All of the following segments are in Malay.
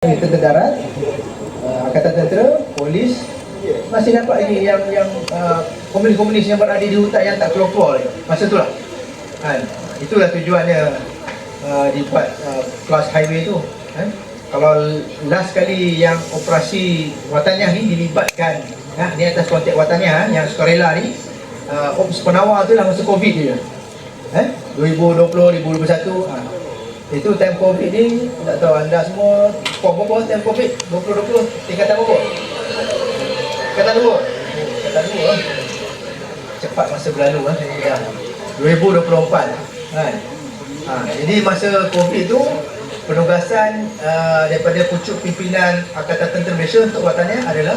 Tentera Darat, Angkatan Tentera, Polis, masih nampak lagi yang komunis-komunis yang berada di hutan yang tak keluar masa itulah. Kan? Itulah tujuannya dibuat Plus Highway tu. Kalau last kali yang operasi Wataniah ni dilibatkan, ni atas konteks Wataniah yang sukarela ni, Ops Penawar tu lah masa Covid dia. 2020, 2021. Itu time Covid ni, tak tahu anda semua berapa time Covid 2020, tingkatan berapa? Tingkatan 2. Tingkatan 2. Cepat masa berlalu dah 2024 kan. Jadi masa Covid tu penugasan daripada pucuk pimpinan Angkatan Tentera Malaysia untuk Wataniah adalah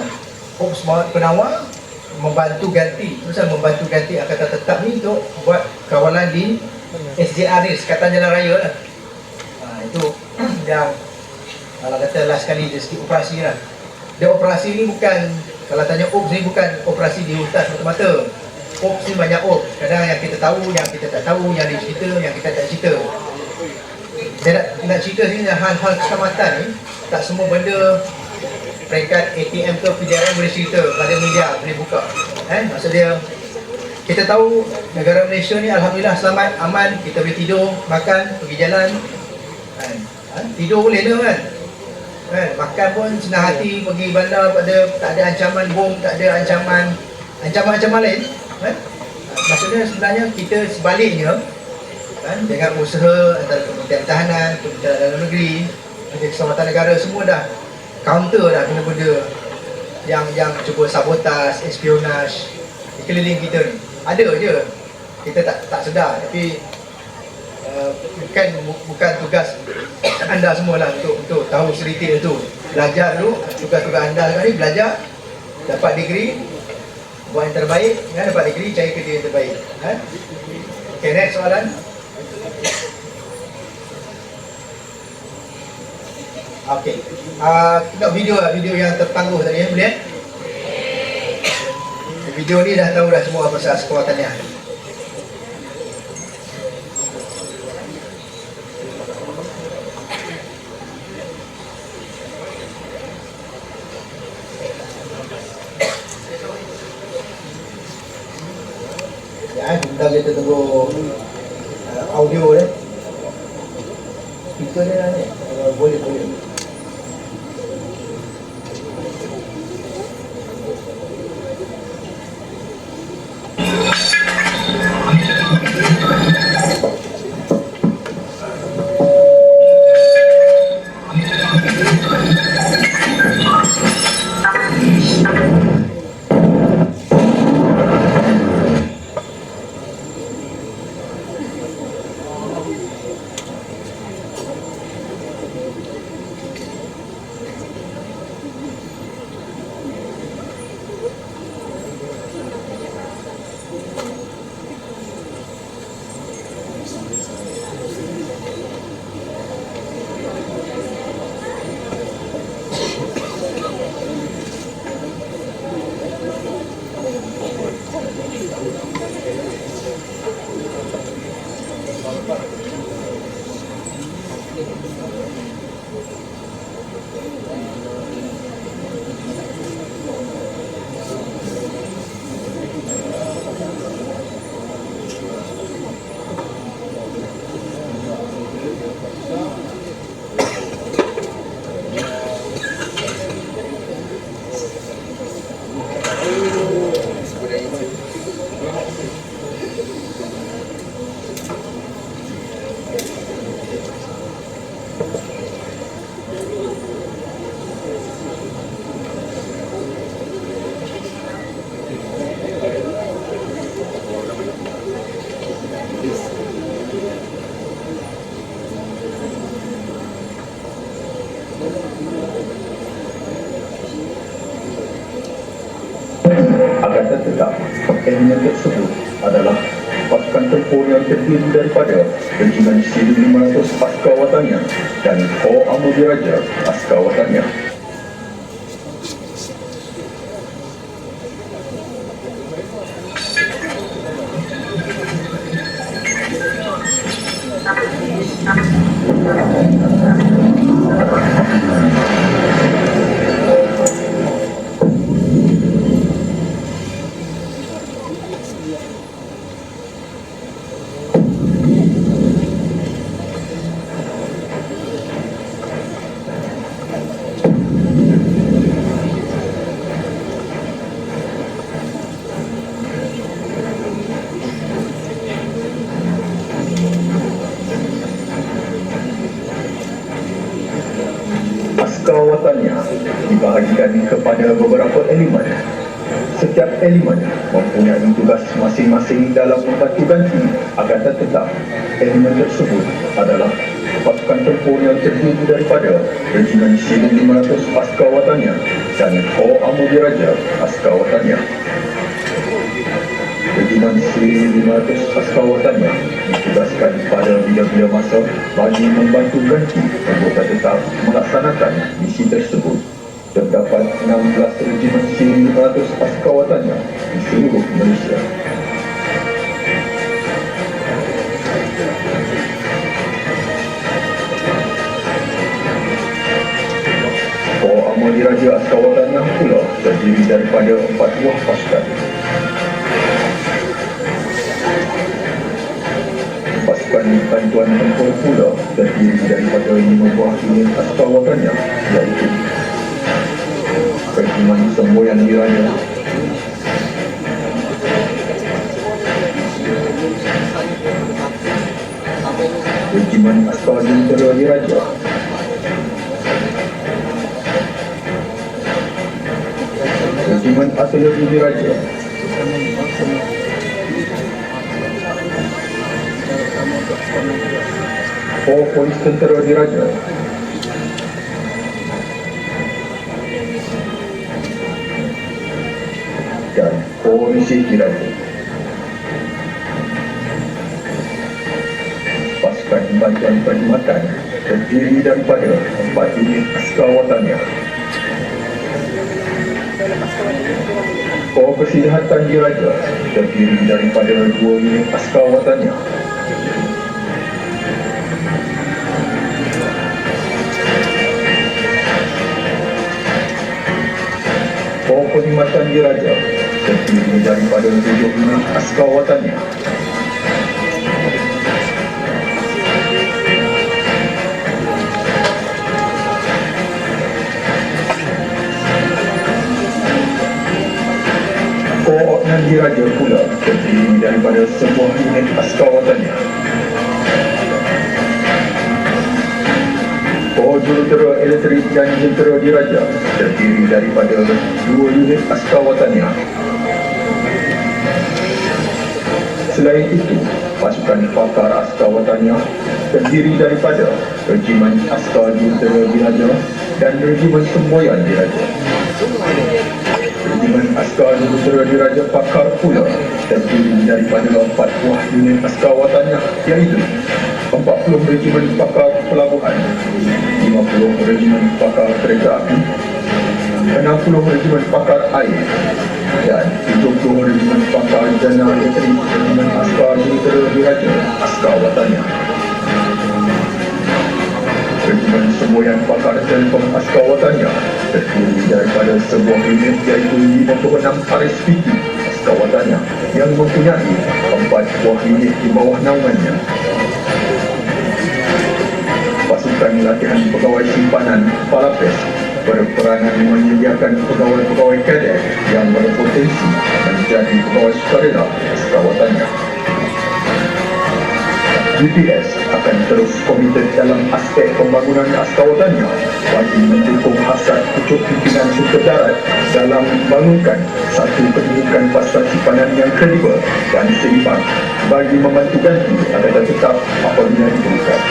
Ops Penawar membantu ganti Angkatan Tetap ni untuk buat kawalan di SJR ni, Sekatan Jalan Raya lah. Itu yang kalau kata last kali dari segi operasi lah. Dan operasi ni bukan, kalau tanya Ops ni bukan operasi di hutan semata-mata. Ops ni banyak Ops. Kadang yang kita tahu, yang kita tak tahu, yang dia cerita, yang kita tak cerita. Saya nak cerita sini hal-hal keselamatan ni, tak semua benda peringkat ATM ke PDRM boleh cerita pada media, boleh buka. Maksud dia, kita tahu negara Malaysia ni alhamdulillah selamat, aman, kita boleh tidur, makan, pergi jalan. Tidur boleh dah kan? Makan pun senang hati, pergi bandar tak ada ancaman bom, tak ada ancaman lain. Maksudnya sebenarnya kita sebaliknya, dengan usaha antara Kementerian Pertahanan, Kementerian Dalam Negeri, Keselamatan Negara, semua dah counter dah benda-benda yang cuba sabotaj, espionage di keliling kita ni. Ada je, kita tak sedar, tapi bukan tugas anda semualah untuk tahu cerita itu. Belajar dulu, tugas-tugas anda sekarang ni belajar, dapat degree, buat yang terbaik, dapat degree, cari kerja yang terbaik. Okay, next soalan. Okay, tengok video yang tertangguh tadi, boleh? Video ni dah tahu dah semua pasal kekuatannya. Sebentar kita tunggu audio dia. Speaker dia ni boleh. Angkatan Tetap Pertanian tersebut adalah pasukan tempur yang terdiri daripada Regimen 1500 Askar Wataniah dan Kor Amir Diraja Askar Wataniah. Thank you. askawatannya dibahagikan kepada beberapa elemen. Setiap elemen mempunyai tugas masing-masing dalam membantu ganti. Akan tetap, elemen tersebut adalah pasukan tempur yang terdiri daripada Regimen Sili 500 askawatannya dan Kor Amir Diraja askawatannya. Regimen Sili 500 askawatannya ditugaskan pada bila-bila masa bagi membantu ganti anggota tetap melaksanakan misi tersebut. Terdapat 16 Regimen Sili 500 askawatannya di seluruh Malaysia. Kor Amir Diraja askawatannya pula terdiri daripada 4 buah pasukan. Pasukan bantuan tempur pula terdiri daripada 5 buah unit askawatannya, iaitu Regimen Semboyan Diraja, Regimen Askar Jentera Diraja, Regimen Artileri Diraja, Kor Polis Tentera Diraja, dan Kor Risik Diraja. Pasukan bantuan perkhidmatan terdiri daripada 4 unit askawatannya. Kor Kesihatan Diraja terdiri daripada 2 unit askawatannya. Kor Perkhidmatan Diraja terdiri daripada 7 unit askawatannya. Kor Ordnan Diraja pula terdiri daripada sebuah unit askawatannya. Kor Jurutera Elektrik dan Jentera Diraja terdiri daripada 2 unit askawatannya. Selain itu, pasukan pakar askawatannya terdiri daripada Regimen Askar Jentera Diraja dan Regimen Semboyan Diraja. Regimen Askar Jentera Diraja Pakar pula terdiri daripada 4 buah unit askawatannya, iaitu 40 Regimen Pakar Pelabuhan, 50 Regimen Pakar Kereta Api, 60 Regimen Pakar Air dan 70 Regimen Pakar Jana Elektrik Regimen Askar Jentera Diraja askawatannya. Regimen Semboyan Pakar Telkom askawatannya terdiri daripada sebuah unit, iaitu 56 RSPT askawatannya yang mempunyai 4 buah unit di bawah naungannya. Pasukan latihan pegawai simpanan Palapes berperanan menyediakan pegawai-pegawai kadet yang berpotensi menjadi pegawai sukarela askawatannya. GPS akan terus komited dalam aspek pembangunan askawatannya bagi mendukung hasrat pucuk pimpinan suku darat dalam membangunkan satu kedudukan pasukan simpanan yang kredibel dan seimbang bagi membantu ganti akan tetap apabila diperlukan.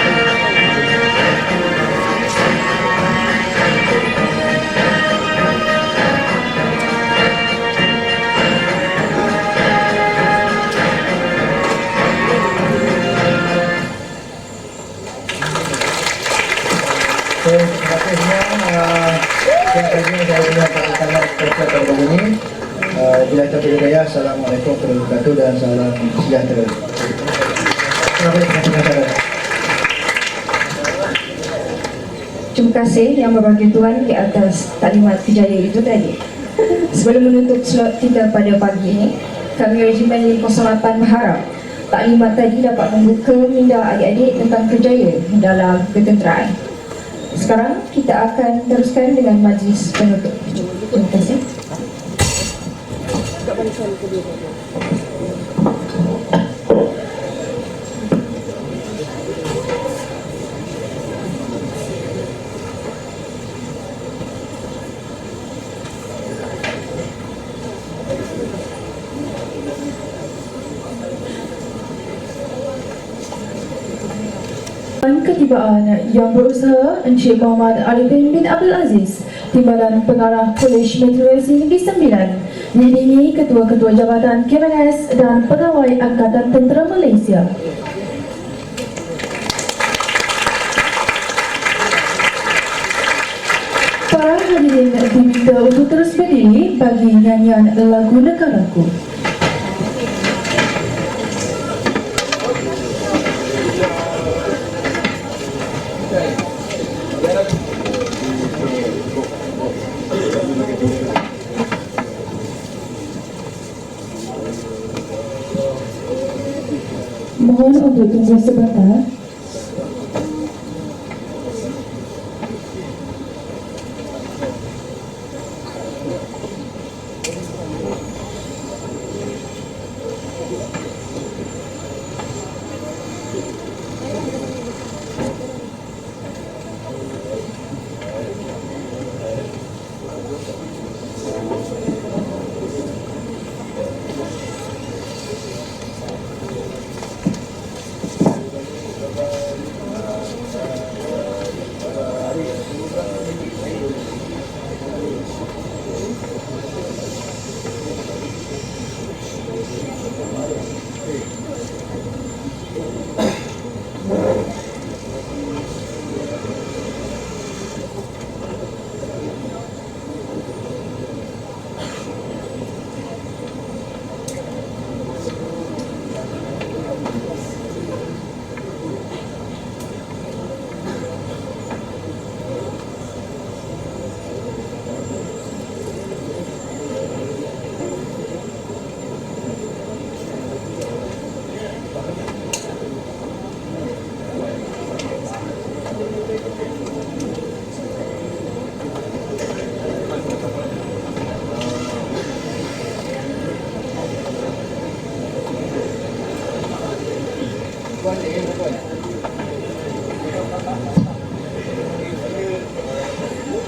Terima kasih semua. Sekian saja saya punya kata-kata persiapan begini. Bila terpilih daya, Assalamualaikum warahmatullahi wabarakatuh dan salam sejahtera. Terima kasih Yang Berbahagia Tuan di atas taklimat kejaya itu tadi. Sebelum menutup slot kita pada pagi ini, kami Regimen 508 berharap taklimat tadi dapat membuka minda adik-adik tentang kerjaya dalam ketenteraan. Sekarang kita akan teruskan dengan majlis penutup. Terima kasih. Ketibaan Yang Berusaha Encik Muhammad Arifin bin Abdul Aziz, Timbalan Pengarah Kolej Meteorologi Negeri Sembilan, diiringi Ketua-Ketua Jabatan KMNS dan Pegawai Angkatan Tentera Malaysia. Para hadirin diminta untuk terus berdiri bagi nyanyian lagu negaraku. Mohon untuk tunggu sebentar.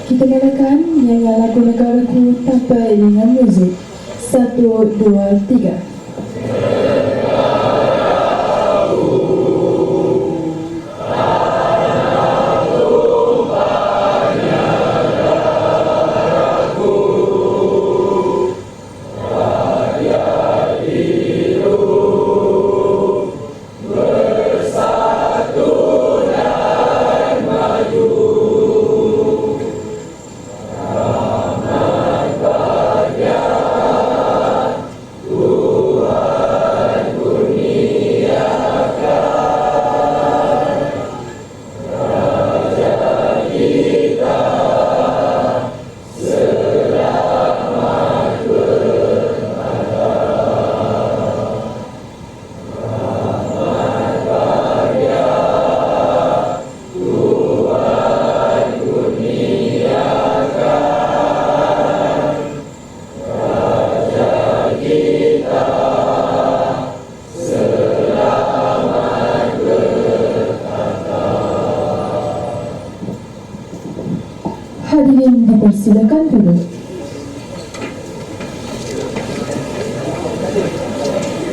Kita mulakan nyanyian lagu negaraku tanpa iringan muzik. 1, 2, 3. Hadirin dipersilakan duduk.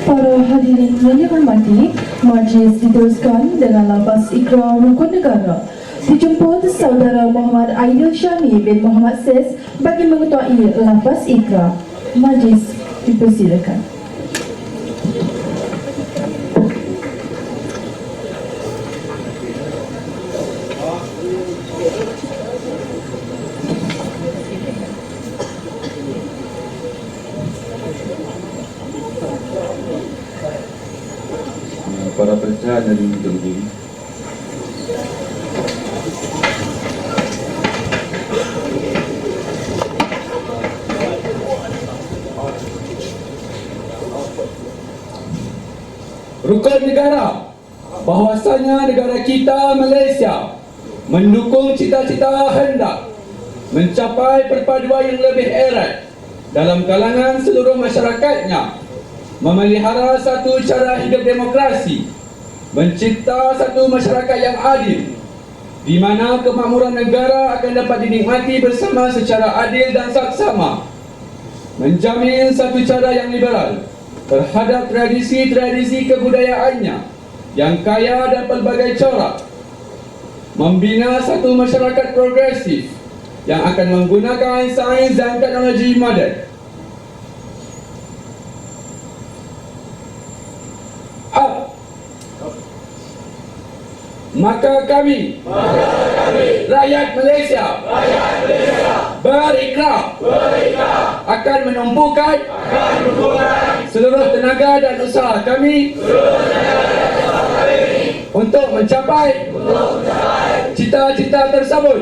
Para hadirin yang dihormati, majlis diteruskan dengan lafaz ikrar rukun negara. Dijemput Saudara Muhammad Aidil Syahmi bin Muhammad Ses bagi mengetuai lafaz ikrar. Majlis dipersilakan. Para pencahat yang diminta berdiri. Rukun negara, bahawasanya negara kita Malaysia mendukung cita-cita hendak mencapai perpaduan yang lebih erat dalam kalangan seluruh masyarakatnya, memelihara satu cara hidup demokrasi, mencipta satu masyarakat yang adil, di mana kemakmuran negara akan dapat dinikmati bersama secara adil dan saksama, menjamin satu cara yang liberal terhadap tradisi-tradisi kebudayaannya yang kaya dan pelbagai corak, membina satu masyarakat progresif yang akan menggunakan sains dan teknologi moden. Maka kami rakyat Malaysia berikrar akan menumpukan seluruh tenaga dan usaha kami untuk mencapai cita-cita tersebut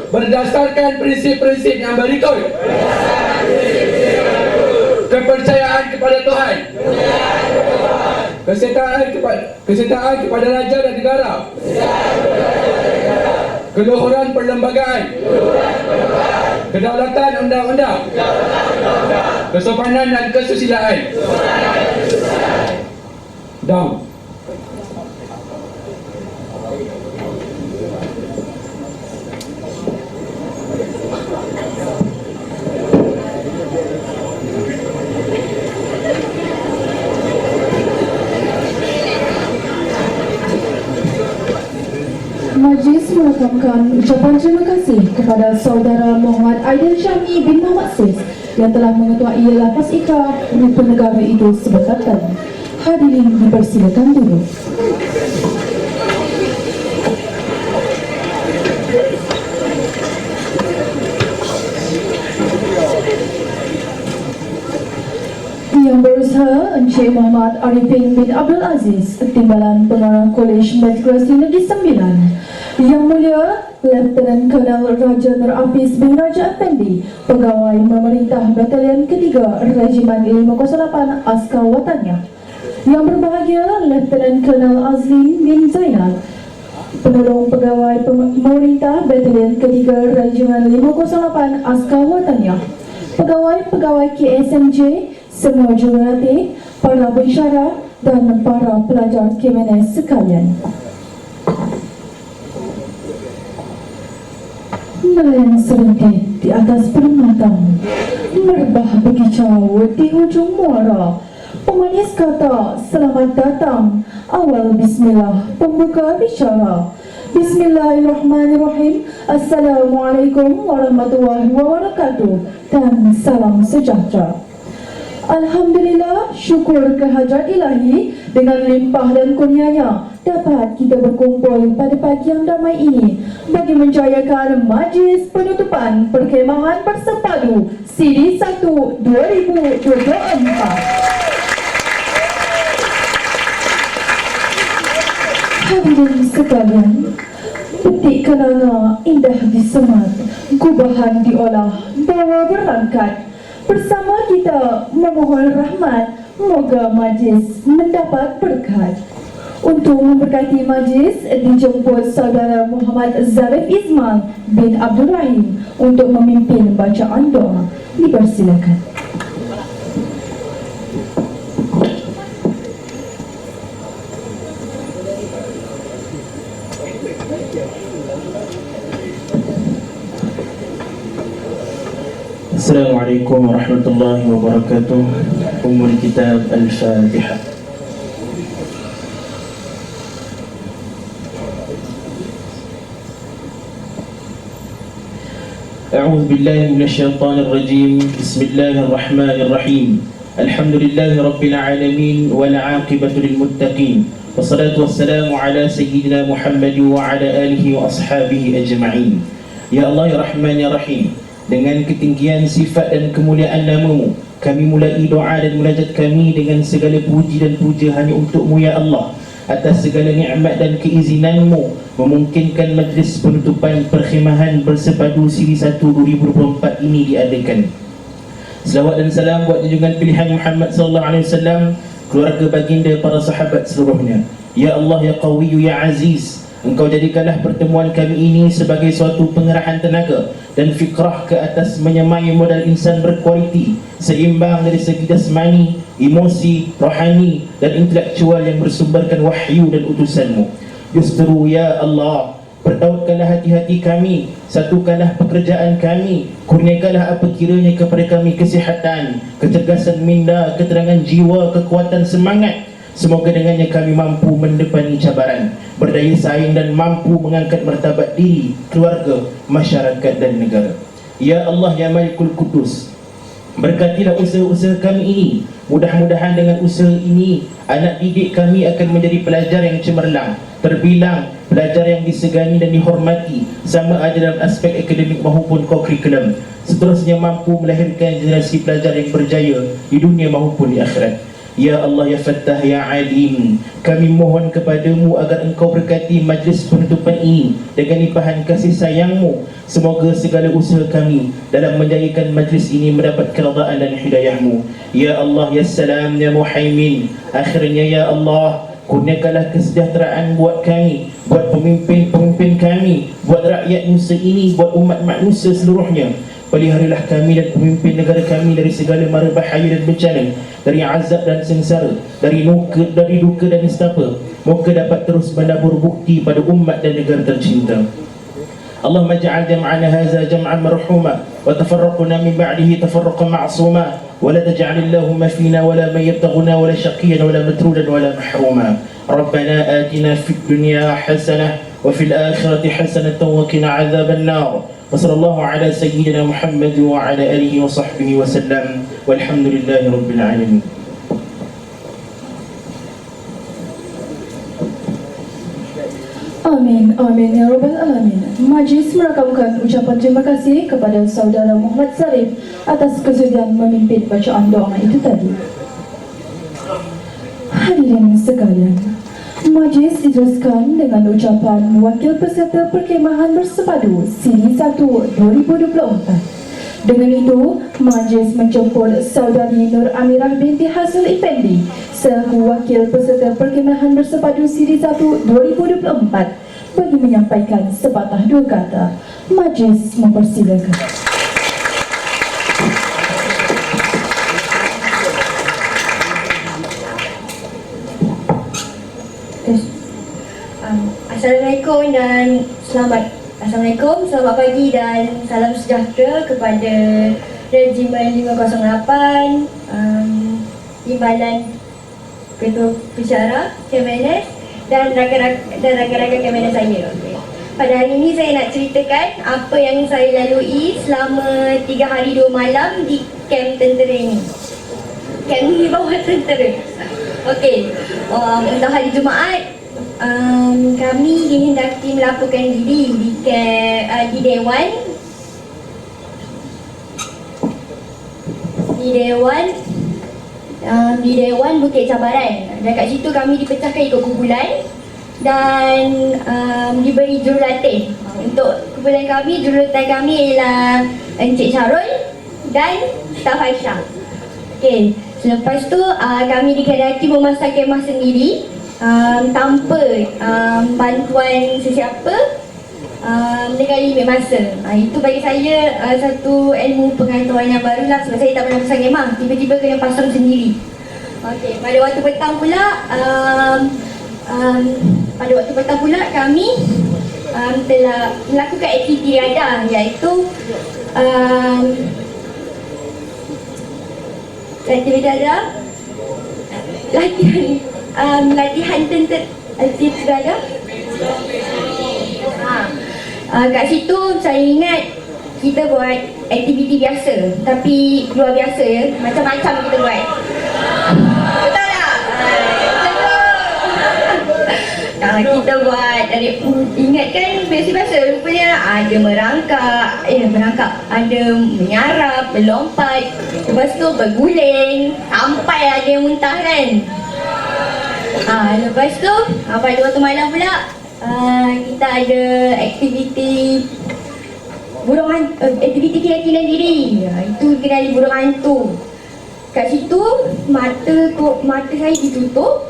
berdasarkan prinsip-prinsip yang berikut: kepercayaan kepada Tuhan, kesetaraan kepada raja dan negara, keluhuran perlembagaan, kedaulatan undang-undang, kesopanan dan kesusilaan. Down. Majlis melakukan ucapan terima kasih kepada Saudara Muhammad Aidil Syami bin Muhammad Sis yang telah mengetuai lafaz ikrar Rukun Negara itu sebentar tadi. Hadirin dipersilakan duduk. Yang berusaha Encik Muhammad Arifin bin Abdul Aziz, Timbalan Pengarah Kolej Migrasi Negeri Sembilan. Yang Mulia Lieutenant Colonel Raja Nur Hafiz bin Raja Effendi, Pegawai Pemerintah Batalion Ketiga Regimen 508 Askar Wataniah. Yang berbahagia Lieutenant Colonel Azlin bin Zainal, Penolong Pegawai Pemerintah Batalion Ketiga Regimen 508 Askar Wataniah. Pegawai-pegawai KSMJ, semua jurulatih, para pensyarah dan para pelajar KMNS sekalian. Nelayan serentet di atas permatang, merebah berkicau di hujung muara. Pemanis kata selamat datang, awal bismillah, pembuka bicara. Bismillahirrahmanirrahim. Assalamualaikum warahmatullahi wabarakatuh dan salam sejahtera. Alhamdulillah, syukur kehadrat ilahi, dengan limpah dan kurnianya dapat kita berkumpul pada pagi yang damai ini bagi menjayakan majlis penutupan Perkhemahan Bersepadu Siri 1 2024. Hadirin sekalian, petik kenanga indah disemat, gubahan diolah, bawa berangkat. Bersama kita memohon rahmat, moga majlis mendapat berkat. Untuk memberkati majlis, dijemput Saudara Muhammad Zarif Ismail bin Abdul Rahim untuk memimpin bacaan doa. Dipersilakan. Assalamualaikum warahmatullahi wabarakatuh. Ummul Kitab Al-Fatihah. A'udzu billahi minasyaitonir rajim. Bismillahirrahmanirrahim. Alhamdulillahi rabbil alamin wal 'aqibatu lil muttaqin. Wassalatu wassalamu ala sayyidina Muhammad wa ala alihi wa ashabihi ajma'in. Ya Allah ya Rahman ya Rahim, dengan ketinggian sifat dan kemuliaan nama-Mu, kami mulai doa dan munajat kami dengan segala puji dan puja hanya untuk-Mu ya Allah, atas segala nikmat dan keizinan-Mu memungkinkan majlis penutupan Perkhemahan Bersepadu Siri 1 2024 ini diadakan. Selawat dan salam buat junjungan pilihan Muhammad sallallahu alaihi wasallam, keluarga baginda, para sahabat seluruhnya. Ya Allah ya Qawiyyu ya Aziz, Engkau jadikanlah pertemuan kami ini sebagai suatu pengerahan tenaga dan fikrah ke atas menyemai modal insan berkualiti, seimbang dari segi jasmani, emosi, rohani dan intelektual yang bersumberkan wahyu dan utusan-Mu. Justru ya Allah, pertautkanlah hati-hati kami, satukanlah pekerjaan kami, kurniakanlah apa kiranya kepada kami kesihatan, kecergasan minda, keterangan jiwa, kekuatan semangat, Semoga dengannya kami mampu mendepani cabaran, berdaya saing dan mampu mengangkat martabat diri, keluarga, masyarakat dan negara. Ya Allah ya Malikul Kudus, berkatilah usaha-usaha kami ini. Mudah-mudahan dengan usaha ini anak didik kami akan menjadi pelajar yang cemerlang, terbilang, pelajar yang disegani dan dihormati, sama ada dalam aspek akademik maupun kokurikulum. Seterusnya mampu melahirkan generasi pelajar yang berjaya di dunia maupun di akhirat. Ya Allah ya Fattah ya Alim, kami mohon kepadamu agar engkau berkati majlis penutupan ini dengan limpahan kasih sayangmu. Semoga segala usaha kami dalam menjayakan majlis ini mendapat keridaan dan hidayahmu. Ya Allah ya Salam ya Muhaimin, akhirnya ya Allah, kurniakanlah kesejahteraan buat kami, buat pemimpin-pemimpin kami, buat rakyat Nusa ini, buat umat manusia seluruhnya. Peliharilah kami dan pemimpin negara kami dari segala mara bahaya dan bencana, dari azab dan sengsara, dari duka dan nestapa. Moga dapat terus menabur bukti pada umat dan negara tercinta. Allahumma ja'al jam'ana hadza jam'an marhuma wa tafarraquna min ba'dihi tafarraqan ma'suma wa la taj'al Allahumma fina wa la man yabtaghuna wa la shaqiyyan wa la matrudan wa la mahruma. Rabbana atina fid dunya hasanah wa fil akhirati hasanatan wa qina 'adzaban nar. وصلى الله على سيدنا محمد وعلى آله وصحبه وسلم والحمد لله رب العالمين. Amin, amin ya Rabbal Alamin. Majlis merakamkan ucapan terima kasih kepada Saudara Muhammad Sarif atas kesudian memimpin bacaan doa itu tadi. Hadirin sekalian, majlis diteruskan dengan ucapan Wakil Peserta Perkemahan Bersepadu Siri 1 2024. Dengan itu, majlis menjemput Saudari Nur Amirah binti Hasil Effendi selaku Wakil Peserta Perkemahan Bersepadu Siri 1 2024 bagi menyampaikan sepatah dua kata. Majlis mempersilakan. Assalamualaikum, selamat pagi dan salam sejahtera kepada Regimen 508, Timbalan Ketua Pensyarah KMNS dan rakan-rakan KMNS saya. Pada hari ini saya nak ceritakan apa yang saya lalui selama 3 hari 2 malam di kamp tentera ini. Kamp ini bawah tentera. Okey, untuk hari Jumaat, kami dihendaki melaporkan diri di Dewan Bukit Cabaran. Dan kat situ kami dipecahkan ikut kumpulan dan diberi jurulatih. Untuk kumpulan kami, jurulatih kami ialah Encik Syarul dan Staf Aisyah. Okey, selepas tu kami dikehendaki memasak kemah sendiri tanpa bantuan sesiapa dengan limit masa. Itu bagi saya satu ilmu pengetahuan yang baru lah, sebab saya tak pernah pasang kemah, tiba-tiba kena pasang sendiri. Okey, pada waktu petang pula kami telah melakukan aktiviti riadah, iaitu aktiviti riadah, latihan tentera. Kat situ saya ingat kita buat aktiviti biasa, tapi luar biasa ya, macam-macam kita buat. Betul tak? Kita buat dari ingatkan biasa-biasa, rupanya ada merangkak, ada menyarap, melompat, lepas tu berguling sampai ada yang muntah kan. Lepas tu pada waktu malam pula kita ada aktiviti aktiviti keyakinan diri. Itu kenali burung hantu. Kat situ mata saya ditutup.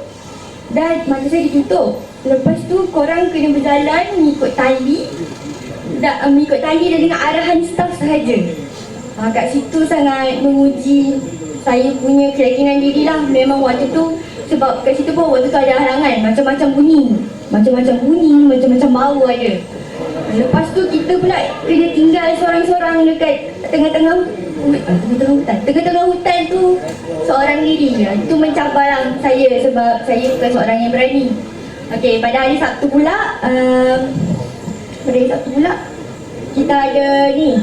Lepas tu korang kena berjalan mengikut tali dan dengan arahan staf sahaja. Kat situ sangat menguji saya punya keyakinan diri lah. Memang waktu tu, sebab kat situ pun waktu tu ada halangan, macam-macam bunyi, macam-macam bau ada. Lepas tu kita pula kena tinggal seorang-seorang dekat tengah-tengah tengah-tengah hutan tu seorang diri. Itu mencabarlah saya sebab saya bukan seorang yang berani. Okey, pada hari Sabtu pula kita ada ni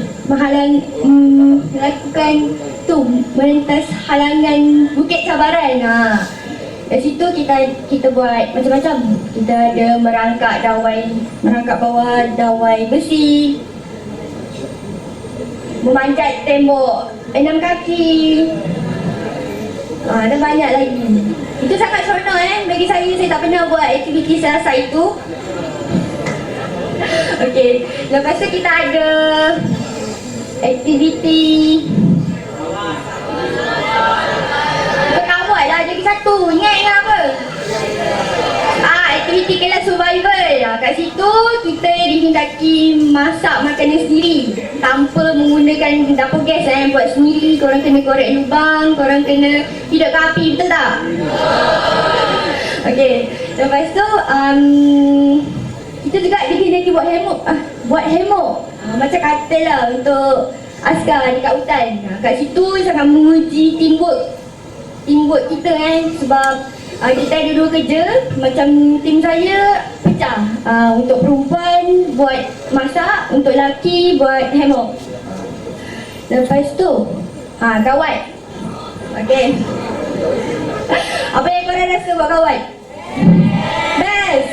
melakukan tu melintas halangan Bukit Cabaran. Dari situ kita buat macam-macam. Kita ada merangkak bawah dawai besi, memanjat tembok 6 kaki. Ada banyak lagi. Itu sangat seronok bagi saya tak pernah buat aktiviti selasa itu. Okey, lepas tu kita ada aktiviti berkawal lah jadi satu. Ingat apa? Aktiviti kelas survival. Kat situ kita dihendaki masak makanan sendiri tanpa menggunakan dapur gas buat sendiri. Korang kena korek lubang, korang kena hidupkan api, betul tak? Okey, lepas tu kita juga dihendaki buat hemok. Macam katil lah untuk askar dekat hutan. Kat situ sangat menguji teamwork kita sebab kita ada 2 kerja. Macam tim saya pecah. Untuk perempuan buat masak, untuk lelaki buat hemok. Lepas tu kawat. Okey. Apa yang korang rasa buat kawat? Best.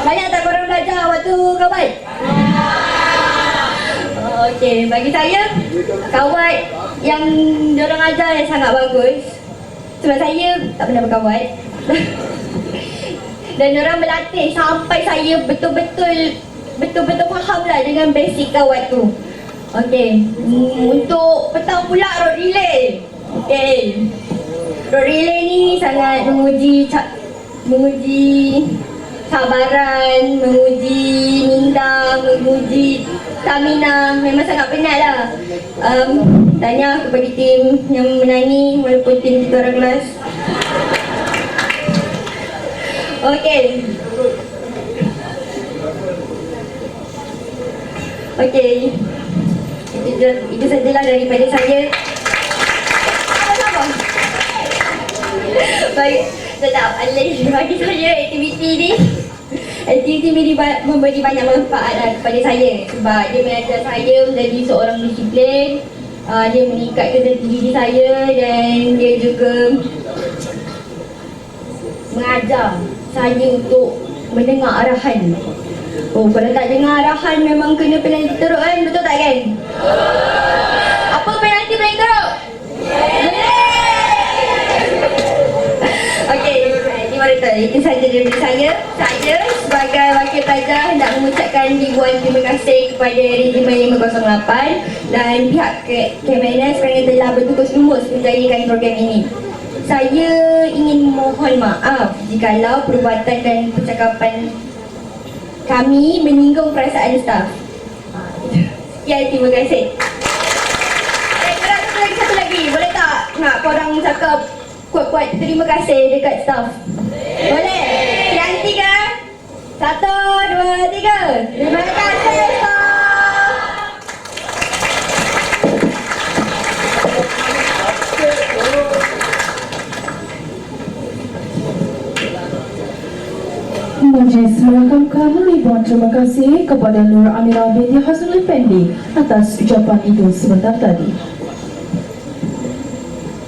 Banyak tak korang belajar waktu kawat? Okey, bagi saya kawat yang diorang ajar yang sangat bagus. Sebab saya tak pernah berkawat. Dan diorang berlatih sampai saya betul-betul faham lah dengan basic kawat tu. Okey, untuk petang pula road relay. Okey, road relay ni sangat menguji sabaran, menguji minda, menguji stamina. Memang sangat penat lah. Tanya kepada tim yang menangi walaupun tim kita orang kelas. Okey. Itu sajalah daripada saya. Baik, sedap. Bagi saya aktiviti ni memberi banyak manfaat lah kepada saya. Sebab dia mengajar saya menjadi seorang disiplin. Dia meningkatkan jati diri saya dan dia juga mengajar saya untuk mendengar arahan. Kalau tak dengar arahan memang kena penalti teruk betul tak kan? Apa penalti paling teruk? Okey, itu saja daripada saya. Saya sebagai wakil pelajar hendak mengucapkan ribuan terima kasih kepada Regimen 508 dan pihak KMNS kerana telah bertugas lumus menjayakan program ini. Saya ingin mohon maaf jikalau perbuatan dan percakapan kami menyinggung perasaan staf. Ya, terima kasih. Satu lagi, boleh tak nak korang cakap kuat-kuat terima kasih dekat staf? Boleh? Yang 3. 1, 2, 3. Terima kasih staf. Majlis melakukan ribuan terima kasih kepada Nur Amira binti Hasnul Effendi atas ucapan itu sebentar tadi.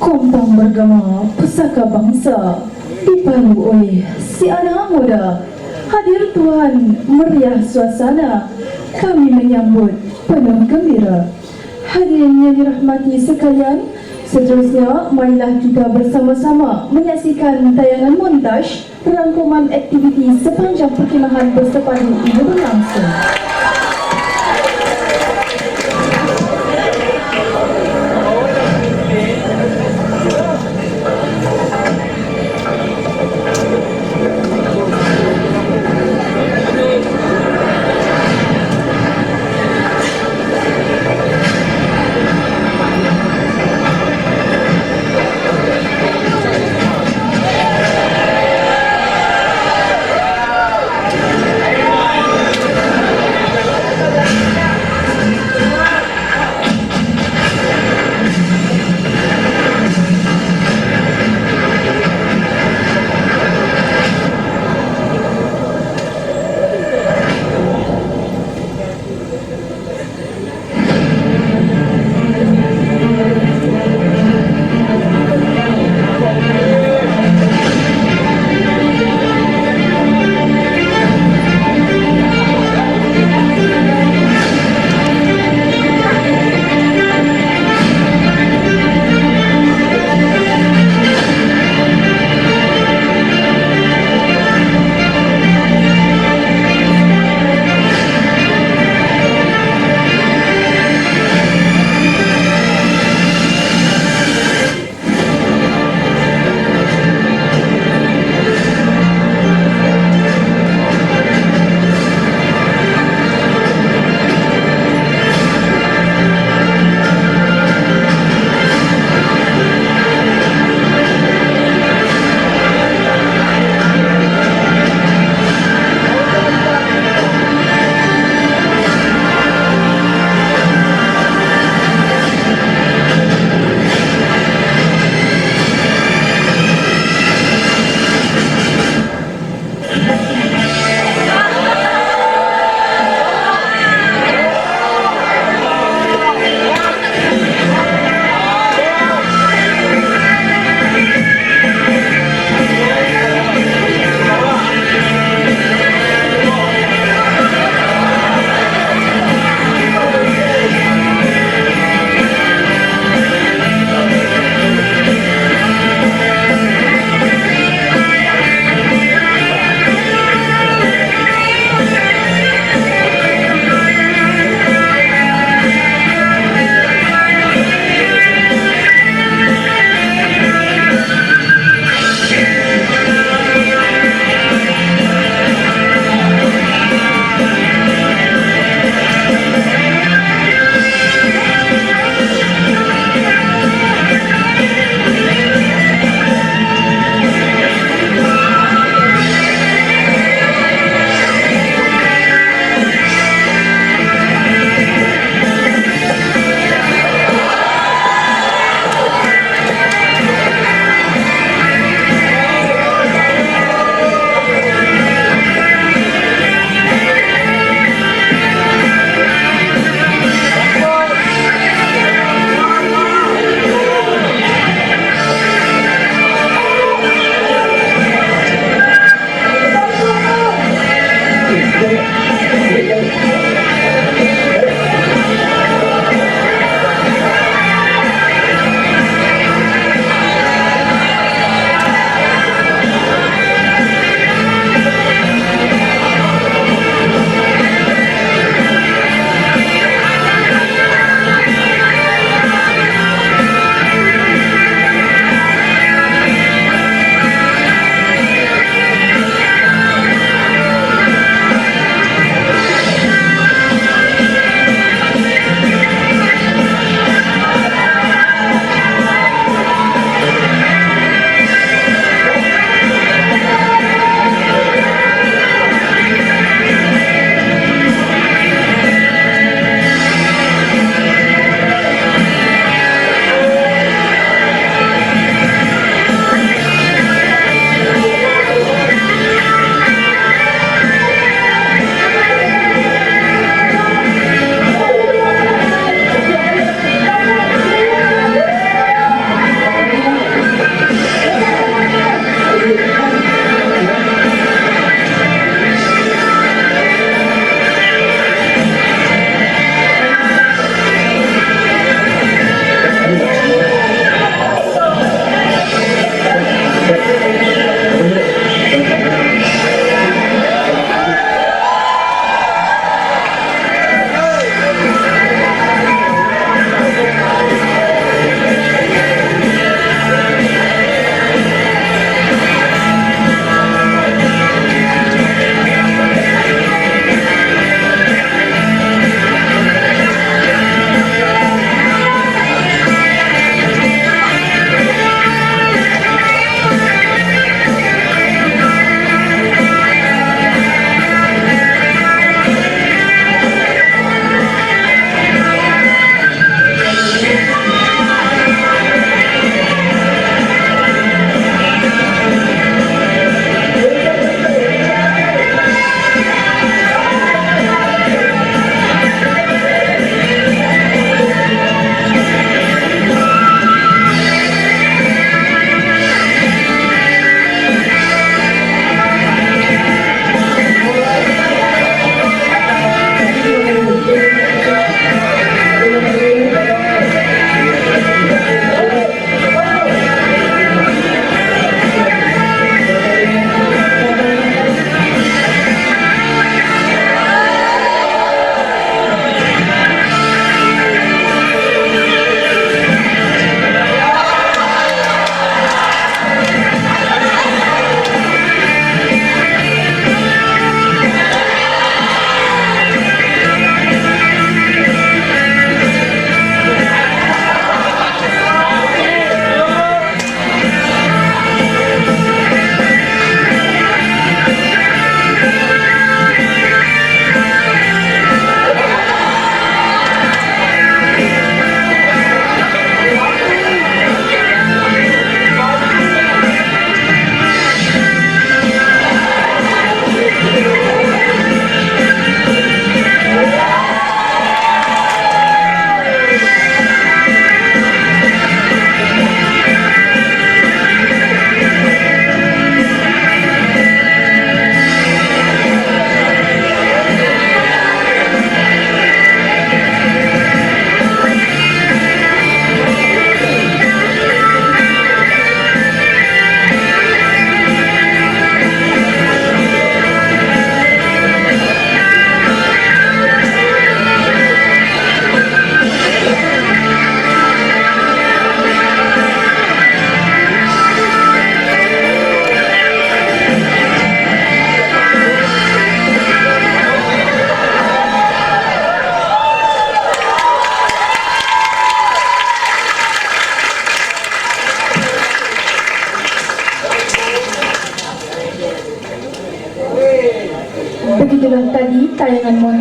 Kompang bergema pusaka bangsa dipandu oleh si anak muda. Hadir Tuhan, meriah suasana, kami menyambut penuh gembira. Hadirin yang dirahmati sekalian, seterusnya marilah kita bersama-sama menyaksikan tayangan montaj rangkuman aktiviti sepanjang perkhemahan bersepadu ini berlangsung.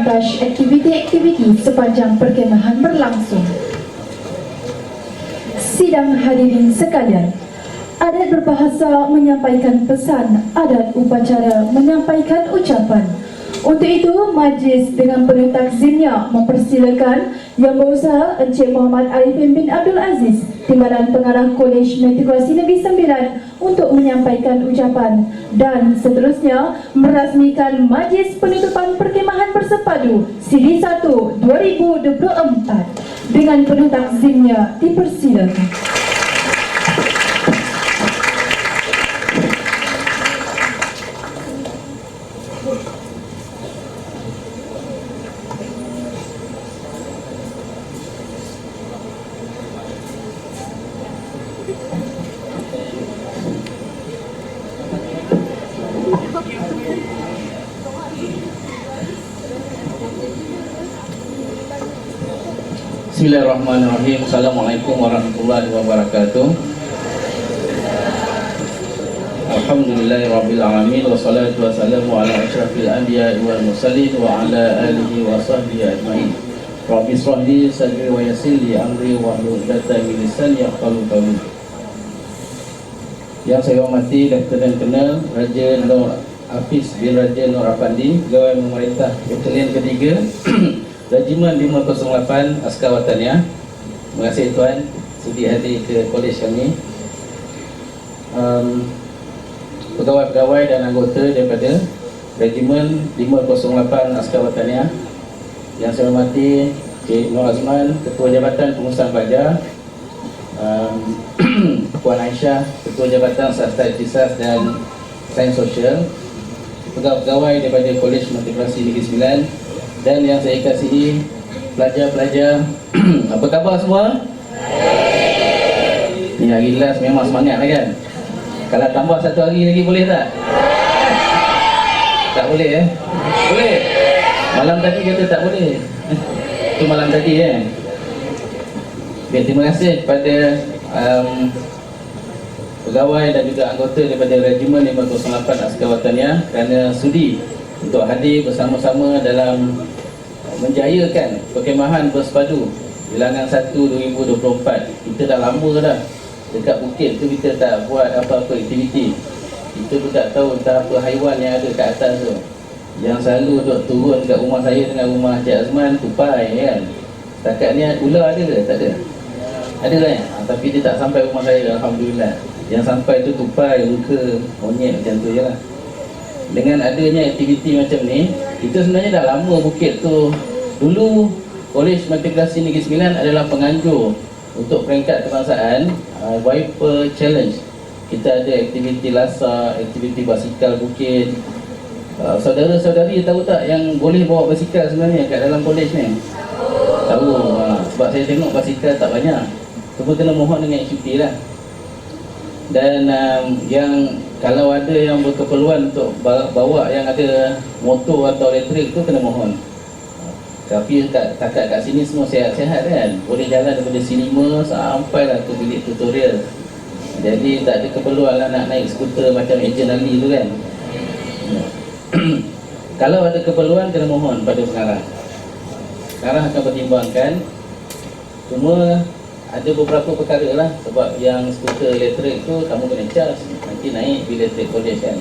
memontaj aktiviti-aktiviti sepanjang perkemahan berlangsung. Sidang hadirin sekalian, adat berbahasa menyampaikan pesan, adat upacara menyampaikan ucapan. Untuk itu, majlis dengan penuh takzimnya mempersilakan Yang Berusaha Encik Muhammad Arifin bin Abdul Aziz, Timbalan Pengarah Kolej Matrikulasi Negeri Sembilan untuk menyampaikan ucapan dan seterusnya merasmikan majlis penutupan perkemahan bersepadu Siri 1 2024 dengan penuh takzimnya dipersilakan. Bismillahirrahmanirrahim. Assalamualaikum warahmatullahi wabarakatuh. Alhamdulillahirabbil alamin wassalatu wassalamu ala asyrafil anbiya'i wal mursalin wa ala alihi wa sahbihi ajmain. Rabbi shrah li sadri wa yassir li amri wa hlul 'uqdatam min lisani yafqahu qawli. Yang saya hormati Lieutenant Colonel Raja Nur Hafiz bin Raja Nur Afandi, Pegawai Pemerintah Batalion Ketiga Regimen 508 Askar Wataniah. Terima kasih Tuan sudi hadir ke kolej kami. Pegawai-pegawai dan anggota daripada Regimen 508 Askar Wataniah yang saya hormati Cik Nur Azman, Ketua Jabatan Pengurusan Pelajar, Puan Aisyah, Ketua Jabatan Sastra Ikhtisas dan Sains Sosial, pegawai-pegawai daripada Kolej Matrikulasi Negeri Sembilan, dan yang saya kasihi pelajar-pelajar. Apa khabar semua? Ni hari last memang semangat lah kan? Kalau tambah satu hari lagi boleh tak? Tak boleh Boleh? Malam tadi kata tak boleh. Itu malam tadi Okay, terima kasih kepada pegawai dan juga anggota daripada Regimen 508 Askar Wataniah kerana sudi untuk hadir bersama-sama dalam menjayakan perkemahan bersepadu bilangan 1 2024. Kita dah lama dah dekat bukit tu, kita tak buat apa-apa aktiviti. Kita pun tak tahu entah apa haiwan yang ada kat atas tu. Yang selalu duk turun kat rumah saya dengan rumah Cik Azman, tupai kan. Setakat ni ular ada ke? Tak ada. Ada kan? Tapi dia tak sampai rumah saya, Alhamdulillah. Yang sampai tu tupai, muka, monyet macam tu je lah. Dengan adanya aktiviti macam ni, kita sebenarnya dah lama bukit tu. Dulu Kolej Matrikulasi Negeri Sembilan adalah penganjur untuk peringkat kebangsaan, Wiper Challenge. Kita ada aktiviti lasak, aktiviti basikal bukit. Saudara-saudari tahu tak yang boleh bawa basikal sebenarnya kat dalam kolej ni? Tahu. Sebab saya tengok basikal tak banyak. Cuma kena mohon dengan HUT lah. Dan yang kalau ada yang berkeperluan untuk bawa yang ada motor atau elektrik tu kena mohon. Tapi takat kat sini semua sihat-sihat kan. Boleh jalan daripada cinema sampailah ke bilik tutorial. Jadi tak ada keperluan lah nak naik skuter macam Ejen Ali tu kan. Kalau ada keperluan kena mohon pada pengarah. Pengarah akan pertimbangkan. Cuma ada beberapa perkara lah. Sebab yang skuter elektrik tu kamu kena charge, nanti naik bil elektrik kolej kan.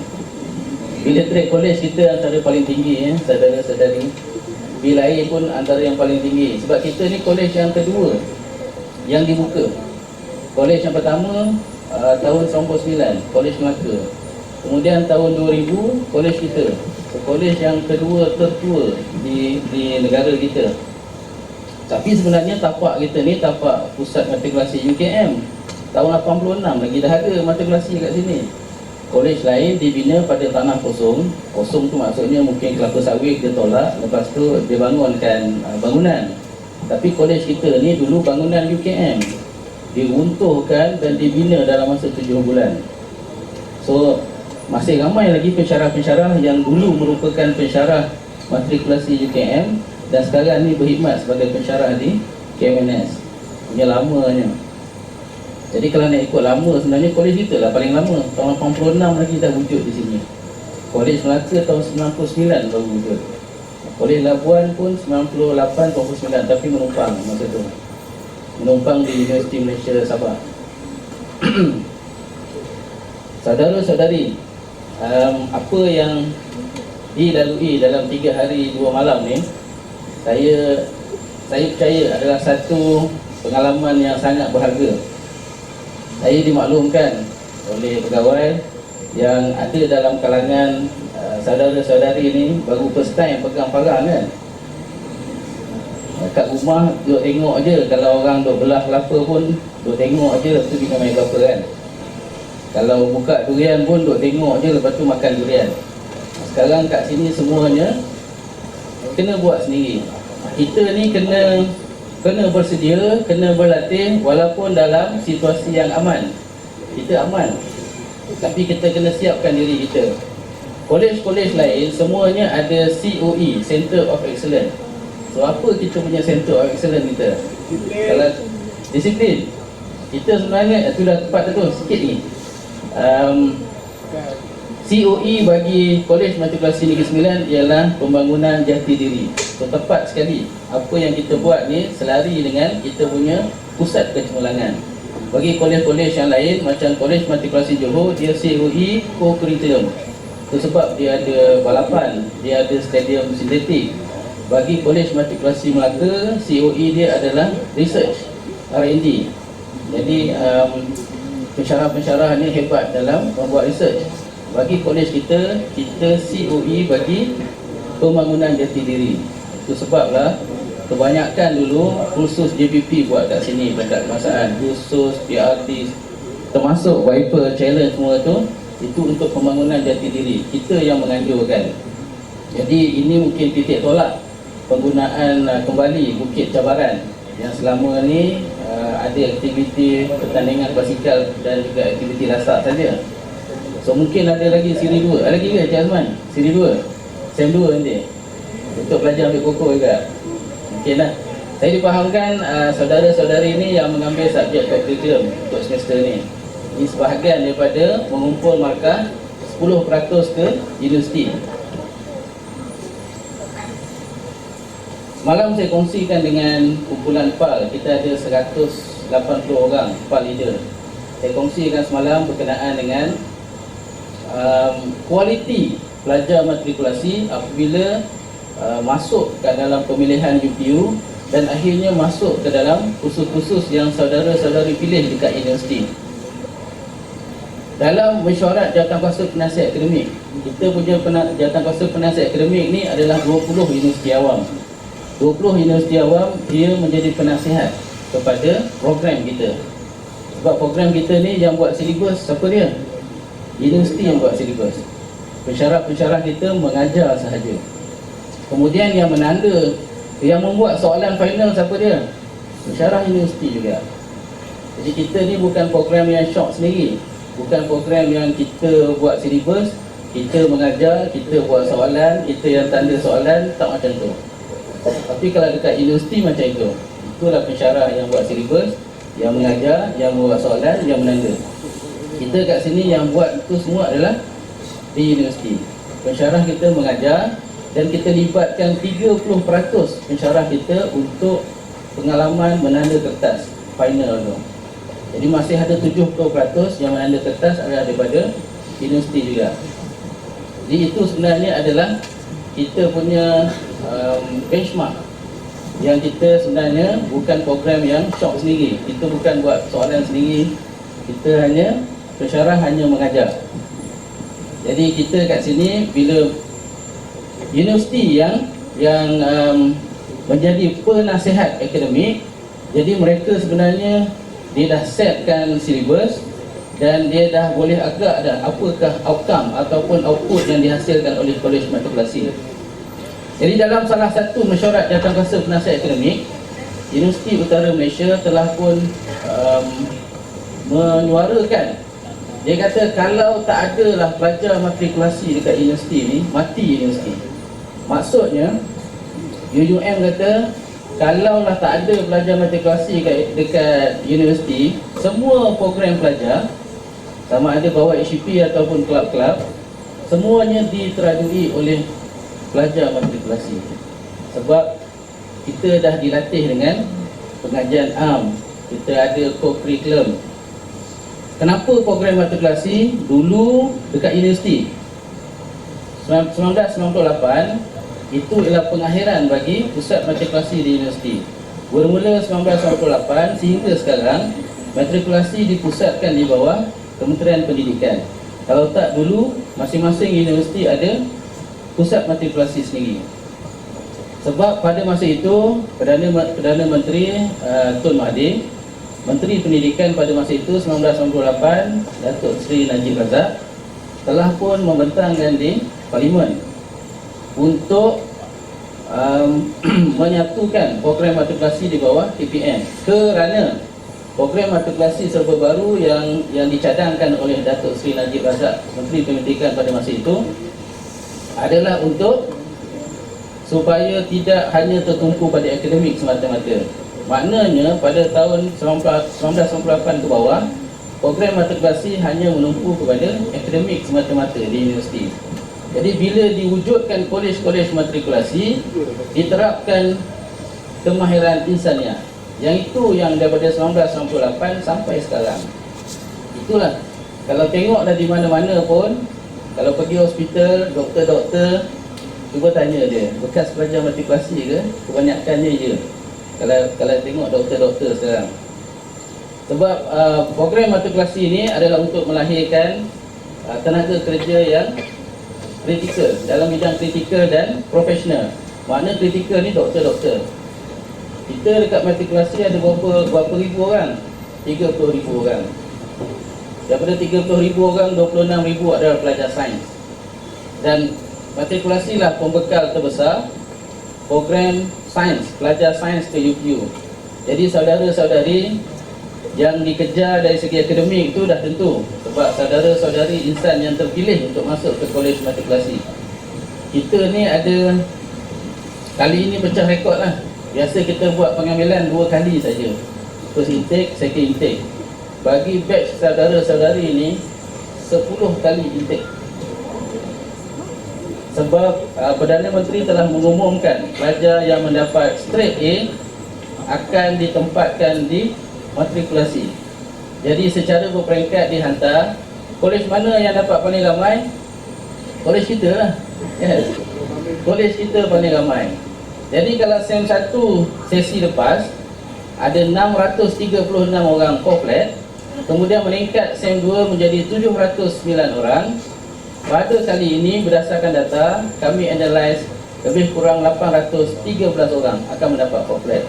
Bil elektrik kolej kita antara paling tinggi saudara-saudari. Bil air pun antara yang paling tinggi. Sebab kita ni kolej yang kedua yang dibuka. Kolej yang pertama tahun 99, Kolej Melaka. Kemudian tahun 2000, kolej kita. Kolej yang kedua tertua di negara kita. Tapi sebenarnya tapak kita ni tapak pusat matrikulasi UKM. Tahun 86 lagi dah ada matrikulasi kat sini. Kolej lain dibina pada tanah kosong. Kosong tu maksudnya mungkin kelapa sawit dia tolak, lepas tu dia bangunkan bangunan. Tapi kolej kita ni dulu bangunan UKM. Diruntuhkan dan dibina dalam masa 7 bulan. So masih ramai lagi pensyarah-pensyarah yang dulu merupakan pensyarah matrikulasi UKM dan sekarang ni berkhidmat sebagai pensyarah di KMNS. Punya lamanya. Jadi kalau nak ikut lama, sebenarnya kolej kita lah paling lama. Tahun 86 lagi dah wujud di sini. Kolej Melaka tahun 99 baru wujud. Kolej Labuan pun 98.9 tapi menumpang masa tu. Menumpang di Universiti Malaysia Sabah. Saudara-saudari, apa yang dilalui dalam 3 hari 2 malam ni, saya percaya adalah satu pengalaman yang sangat berharga. Saya dimaklumkan oleh pegawai yang ada dalam kalangan saudara-saudari ni baru first time pegang parang kan. Kat rumah duduk tengok je, kalau orang duduk belah kelapa pun duduk tengok je, lepas tu kita main kelapa kan. Kalau buka durian pun duduk tengok je, lepas tu makan durian. Sekarang kat sini semuanya kena buat sendiri. Kita ni kena bersedia, kena berlatih walaupun dalam situasi yang aman. Kita aman, tapi kita kena siapkan diri kita. Kolej-kolej lain semuanya ada COE, Center of Excellence. So apa kita punya Center of Excellence kita? Kalau disiplin, kita sebenarnya itu dah tepat tu sikit ni. COE bagi Kolej Matrikulasi Negeri Sembilan ialah pembangunan jati diri. So tepat sekali. Apa yang kita buat ni selari dengan kita punya pusat kecemerlangan. Bagi kolej-kolej yang lain macam Kolej Matrikulasi Johor, dia COE co-curriculum. Itu sebab dia ada balapan, dia ada stadium sintetik. Bagi Kolej Matrikulasi Melaka, COE dia adalah research, R&D. Jadi pensyarah-pensyarah ni hebat dalam membuat research. Bagi kolej kita COE bagi pembangunan jati diri. Itu sebablah kebanyakan dulu kursus JPP buat kat sini, dekat kebangsaan, kursus PRT, termasuk Viper Challenge semua tu, itu untuk pembangunan jati diri. Kita yang menganjurkan. Jadi ini mungkin titik tolak penggunaan kembali Bukit Cabaran yang selama ni ada aktiviti pertandingan basikal dan juga aktiviti lasak saja. So mungkin ada lagi siri 2. Ada lagi ke Encik Azman? Siri 2? Sem 2 nanti? Untuk belajar ambil pokok juga? Mungkin lah. Saya dipahamkan saudara-saudari ni yang mengambil subjek curriculum untuk semester ni. Ini sebahagian daripada mengumpul markah 10% ke universiti. Semalam saya kongsikan dengan kumpulan PAL. Kita ada 180 orang PAL leader. Saya kongsikan semalam berkenaan dengan kualiti pelajar matrikulasi apabila masuk ke dalam pemilihan UPU dan akhirnya masuk ke dalam kursus-kursus yang saudara-saudari pilih dekat universiti. Dalam mesyuarat jawatankuasa penasihat akademik, kita punya jawatankuasa penasihat akademik ni adalah 20 universiti awam. 20 universiti awam dia menjadi penasihat kepada program kita. Sebab program kita ni yang buat silibus siapa dia? Universiti yang buat silibus. Pensyarah-pensyarah kita mengajar sahaja. Kemudian yang menanda, yang membuat soalan final siapa dia? Pensyarah universiti juga. Jadi kita ni bukan program yang short sendiri. Bukan program yang kita buat silibus, kita mengajar, kita buat soalan, kita yang tanda soalan, tak macam tu. Tapi kalau dekat universiti macam itu. Itulah pensyarah yang buat silibus, yang mengajar, yang buat soalan, yang menanda. Kita kat sini yang buat itu semua adalah di universiti. Pensyarah kita mengajar dan kita libatkan 30% pensyarah kita untuk pengalaman menanda kertas final tu. Jadi masih ada 70% yang menanda kertas adalah daripada universiti juga. Jadi itu sebenarnya adalah kita punya benchmark yang kita sebenarnya bukan program yang short sendiri. Kita bukan buat soalan sendiri. Kita hanya pensyarah hanya mengajar. Jadi kita kat sini bila universiti yang menjadi penasihat akademik, jadi mereka sebenarnya dia dah setkan silibus dan dia dah boleh agak dah apakah outcome ataupun output yang dihasilkan oleh Kolej Matrikulasi. Jadi dalam salah satu mesyuarat jawatankuasa penasihat akademik, Universiti Utara Malaysia telah pun menyuarakan. Dia kata kalau tak adalah pelajar matrikulasi dekat universiti ni, mati universiti. Maksudnya UUM kata kalaulah tak ada pelajar matrikulasi dekat universiti, semua program pelajar sama ada bawa HCP ataupun kelab-kelab semuanya diterajui oleh pelajar matrikulasi. Sebab kita dah dilatih dengan pengajian am, kita ada co-curriculum. Kenapa program matrikulasi? Dulu dekat universiti 1998 itu ialah pengakhiran bagi pusat matrikulasi di universiti. Bermula 1998 sehingga sekarang matrikulasi dipusatkan di bawah Kementerian Pendidikan. Kalau tak, dulu masing-masing universiti ada pusat matrikulasi sendiri. Sebab pada masa itu Perdana Menteri Tun Mahathir, Menteri Pendidikan pada masa itu 1998, Datuk Seri Najib Razak telah pun membentangkan di Parlimen untuk menyatukan program matrikulasi di bawah TPM, kerana program matrikulasi serba baru yang dicadangkan oleh Datuk Seri Najib Razak, Menteri Pendidikan pada masa itu, adalah untuk supaya tidak hanya tertumpu pada akademik semata-mata. Maknanya pada tahun 1998 ke bawah, program matrikulasi hanya menumpu kepada akademik semata-mata di universiti. Jadi bila diwujudkan kolej-kolej matrikulasi, diterapkan kemahiran insaniah. Yang itu yang daripada 1998 sampai sekarang. Itulah, kalau tengok dah di mana-mana pun, kalau pergi hospital, doktor-doktor, cuba tanya dia, bekas pelajar matrikulasi ke? Kebanyakannya je. Kalau tengok doktor-doktor sekarang. Sebab program matrikulasi ini adalah untuk melahirkan tenaga kerja yang kritikal, dalam bidang kritikal dan profesional. Makna kritikal ni doktor-doktor. Kita dekat matrikulasi ada berapa ribu orang? 30,000 orang. Daripada 30,000 orang, 26,000 adalah pelajar sains. Dan matrikulasi lah pembekal terbesar program sains, pelajar sains ke UPU. Jadi saudara-saudari yang dikejar dari segi akademik itu dah tentu, sebab saudara-saudari insan yang terpilih untuk masuk ke kolej matrikulasi. Kita ni ada, kali ini pecah rekod lah. Biasa kita buat pengambilan 2 kali saja, first intake, second intake. Bagi batch saudara-saudari ni 10 kali intake. Sebab Perdana Menteri telah mengumumkan pelajar yang mendapat straight A akan ditempatkan di matrikulasi. Jadi secara berperingkat dihantar. Kolej mana yang dapat paling ramai? Kolej kita lah. Yes. Kolej kita paling ramai. Jadi kalau SEM 1 sesi lepas ada 636 orang komplit, kemudian meningkat SEM 2 menjadi 709 orang. Pada kali ini berdasarkan data kami analyse, lebih kurang 813 orang akan mendapat komplit.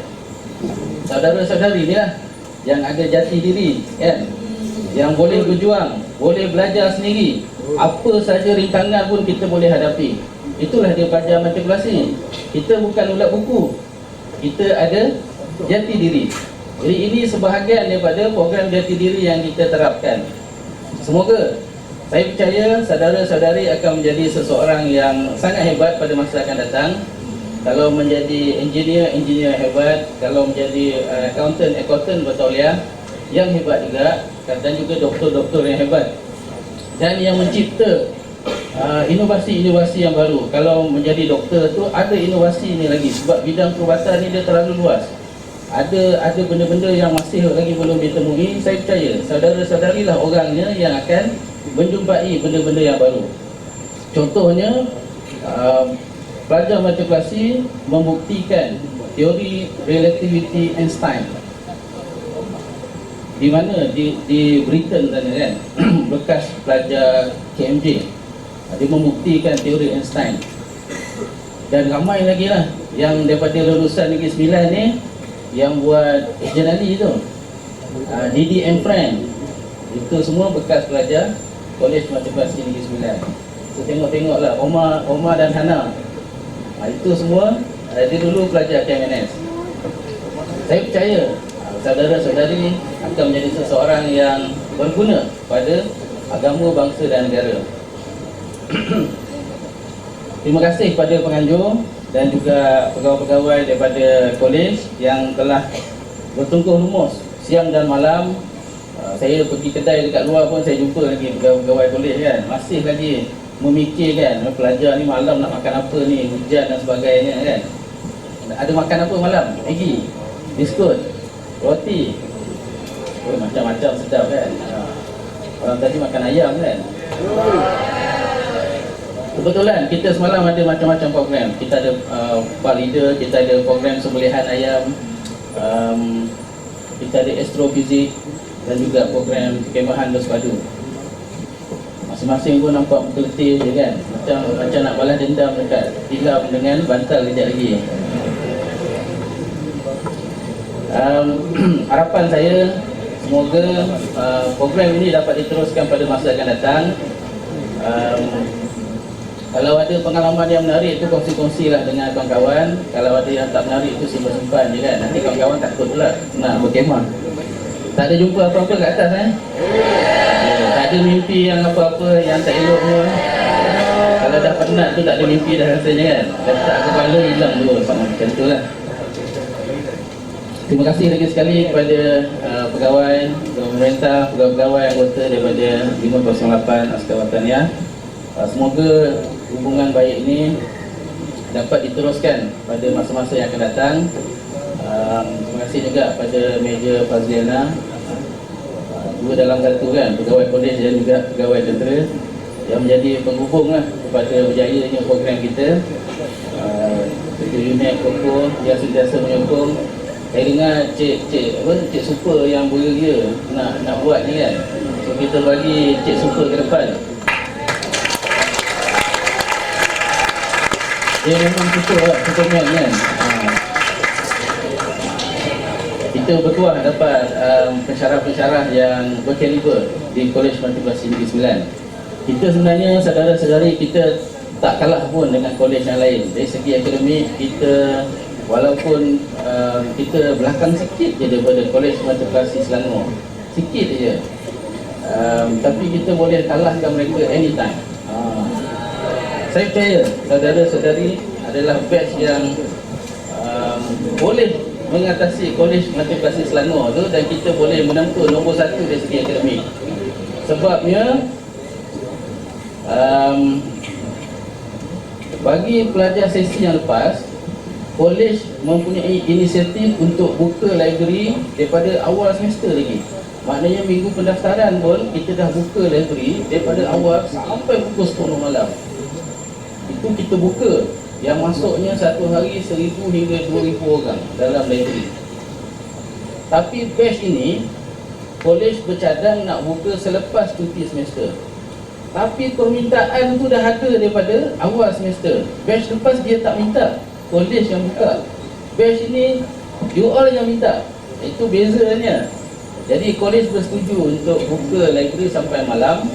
Saudara-saudari ni lah yang ada jati diri, kan? Yang boleh berjuang, boleh belajar sendiri. Apa saja rintangan pun kita boleh hadapi. Itulah dia pelajar matrikulasi. Kita bukan ulat buku, kita ada jati diri. Jadi ini sebahagian daripada program jati diri yang kita terapkan. Semoga, saya percaya saudara-saudari akan menjadi seseorang yang sangat hebat pada masa akan datang. Kalau menjadi engineer hebat, kalau menjadi accountant bertauliah yang hebat juga, dan juga doktor-doktor yang hebat. Dan yang mencipta inovasi-inovasi yang baru. Kalau menjadi doktor tu ada inovasi ni lagi, sebab bidang perubatan ni dia terlalu luas. Ada benda-benda yang masih lagi belum ditemui. Saya percaya saudara-saudari lah orangnya yang akan menjumpai benda-benda yang baru. Contohnya pelajar matrikulasi membuktikan teori relativity Einstein. Di mana? Di Britain sana kan. Bekas pelajar KMJ. Dia membuktikan teori Einstein. Dan ramai lagi lah yang daripada lulusan Negeri Sembilan ni yang buat jurnali tu, Didi and Friend. Itu semua bekas pelajar Kolej Matrikulasi Negeri Sembilan. So tengok-tengoklah Omar dan Hana, itu semua dia dulu pelajar KMNS. Saya percaya saudara-saudari akan menjadi seseorang yang berguna pada agama, bangsa dan negara. Terima kasih kepada penganjur dan juga pegawai-pegawai daripada kolej yang telah bertungkus lumus siang dan malam. Saya pergi kedai dekat luar pun saya jumpa lagi pegawai-pegawai kolej kan, masih lagi memikirkan pelajar ni malam nak makan apa ni, hujan dan sebagainya kan. Ada makan apa malam? Maggi, biskut, roti, macam-macam sedap kan. Orang tadi makan ayam kan. Kebetulan kita semalam ada macam-macam program. Kita ada Pak Leader, kita ada program sembelihan ayam, kita ada astrofizik dan juga program kemahan bersepadu. Masing-masing pun nampak letih je kan. Macam nak balas dendam dekat tilam dengan bantal kejap lagi. Harapan saya semoga program ini dapat diteruskan pada masa akan datang. Kalau ada pengalaman yang menarik itu kongsi-kongsilah dengan kawan-kawan. Kalau ada yang tak menarik itu simpan-simpan je kan. Nanti kawan-kawan takut pula nak berkemah. Tak ada jumpa apa-apa kat atas tak ada mimpi yang apa-apa yang tak elok pun. Kalau dah penat tu tak ada mimpi dah rasanya kan. Letak kepala hilang dulu macam tu lah. Terima kasih lagi sekali kepada pegawai pemerintah, pegawai anggota daripada 508 Askar Wataniah. Semoga hubungan baik ini dapat diteruskan pada masa-masa yang akan datang. Terima kasih juga pada Meja Fazliana, dua dalam satu kan, pegawai kolej dan juga pegawai tentera yang menjadi penghubung lah kepada berjayanya program kita. Ketua Unit Koko yang sentiasa menyokong. Saya dengar Cik Super yang beria nak buat ni kan. So kita bagi Cik Super ke depan. Dia memang super lah, Superman kan. Kita bertuah dapat pensyarah-pensyarah yang berkaliber di Kolej Matrikulasi Negeri Sembilan. Kita sebenarnya saudara-saudari kita tak kalah pun dengan kolej yang lain. Dari segi akademik kita walaupun kita belakang sikit je daripada Kolej Matrikulasi Selangor, sikit je, tapi kita boleh kalahkan mereka anytime. Saya percaya saudara-saudari adalah batch yang boleh mengatasi Kolej Matrikulasi Selangor tu, dan kita boleh menempuh nombor 1 dari segi akademik. Sebabnya bagi pelajar sesi yang lepas, kolej mempunyai inisiatif untuk buka library daripada awal semester lagi. Maknanya minggu pendaftaran pun kita dah buka library daripada awal sampai pukul 10 malam. Itu kita buka, yang masuknya satu hari 1,000 hingga 2,000 orang dalam library. Tapi batch ini kolej bercadang nak buka selepas cuti semester. Tapi permintaan tu dah ada daripada awal semester. Batch lepas dia tak minta, kolej yang buka. Batch ini you all yang minta. Itu bezanya. Jadi kolej bersetuju untuk buka library sampai malam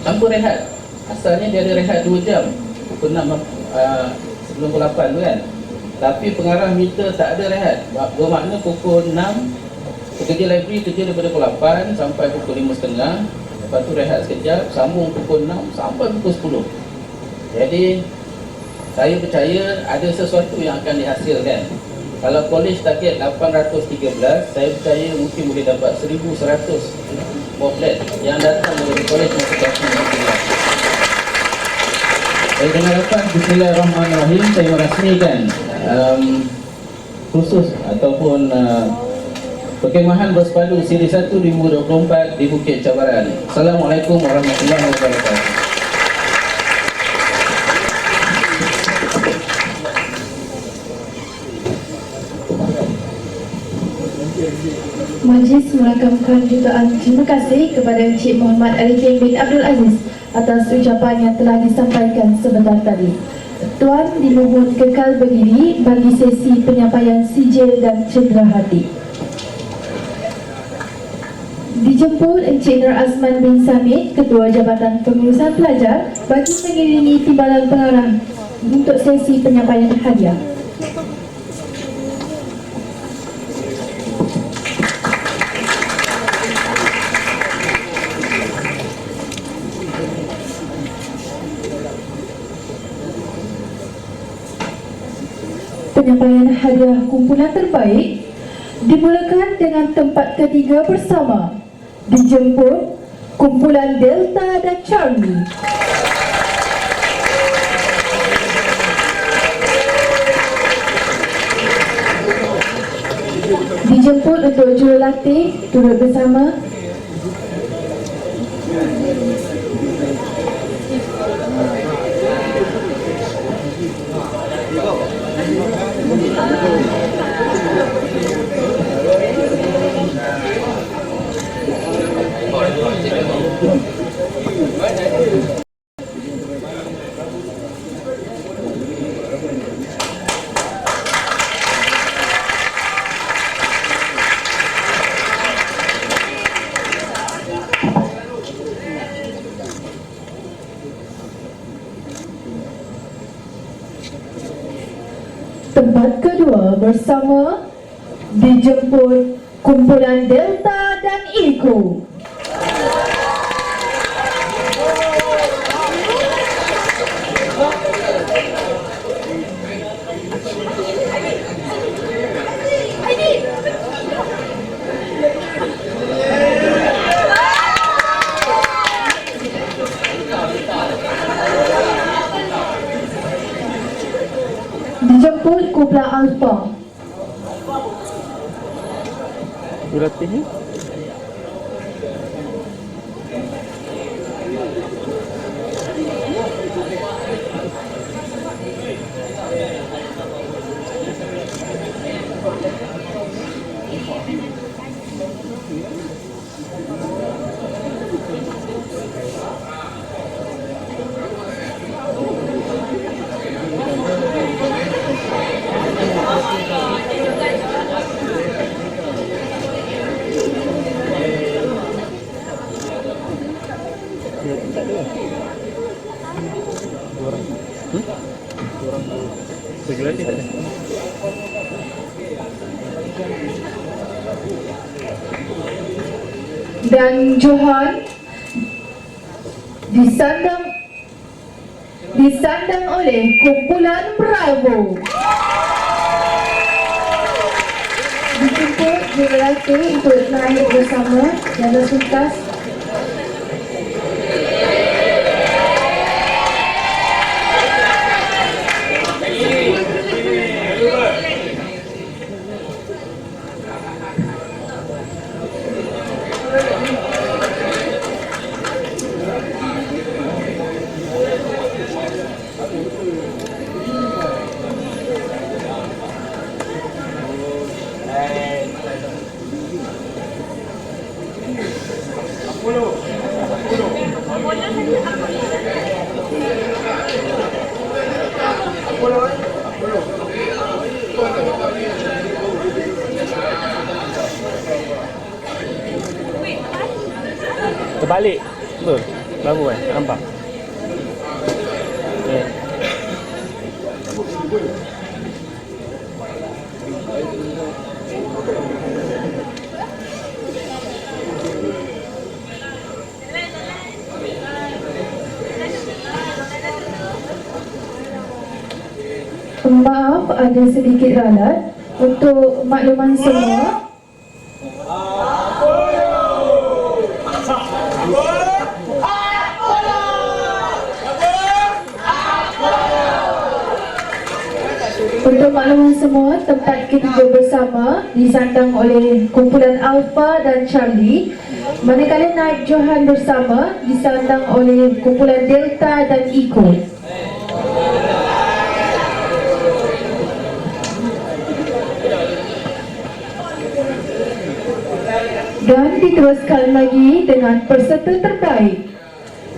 tanpa rehat. Asalnya dia ada rehat 2 jam, pukul 6 sebelum pukul 8 tu kan. Tapi pengarah minta tak ada rehat. Bermakna pukul 6 kerja library, kerja daripada pukul 8 sampai pukul 5.30. Lepas tu rehat sekejap, sambung pukul 6 sampai pukul 10. Jadi saya percaya ada sesuatu yang akan dihasilkan. Kalau kolej target 813, saya percaya mungkin boleh dapat 1,100 boplet yang datang dari kolej Matrikulasi Negeri. Saya dengan lepas Bismillahirrahmanirrahim, saya merasmikan khusus ataupun perkemahan bersepadu siri 1 2024 di Bukit Cabaran. Assalamualaikum warahmatullahi wabarakatuh. Majlis merakamkan jutaan terima kasih kepada Encik Muhammad Arifin bin Abdul Aziz atas ucapan yang telah disampaikan sebentar tadi. Tuan dimohon kekal berdiri bagi sesi penyampaian sijil dan cendera hati. Dijemput Encik Nur Azman bin Samit, Ketua Jabatan Pengurusan Pelajar, bagi mengiringi timbalan pengarah untuk sesi penyampaian hadiah. Penyampaian hadiah kumpulan terbaik dimulakan dengan tempat ketiga bersama. Dijemput kumpulan Delta dan Charlie. Dijemput untuk jurulatih turut bersama. Tempat kedua bersama dijemput kumpulan Delta dan Eco. Dijemput kumpulan Alpha. Jurulatihnya? Dan Johan disandang oleh kumpulan Bravo. Dijemput jurulatih untuk naik bersama jalur tuntas. Terbalik. Betul. Baru kan? Nampak. Okay. Maaf, ada sedikit ralat. Untuk makluman semua, tempat ketiga bersama disandang oleh kumpulan Alpha dan Charlie. Manakala naik Johan bersama disandang oleh kumpulan Delta dan Eco. Dan diteruskan lagi dengan peserta terbaik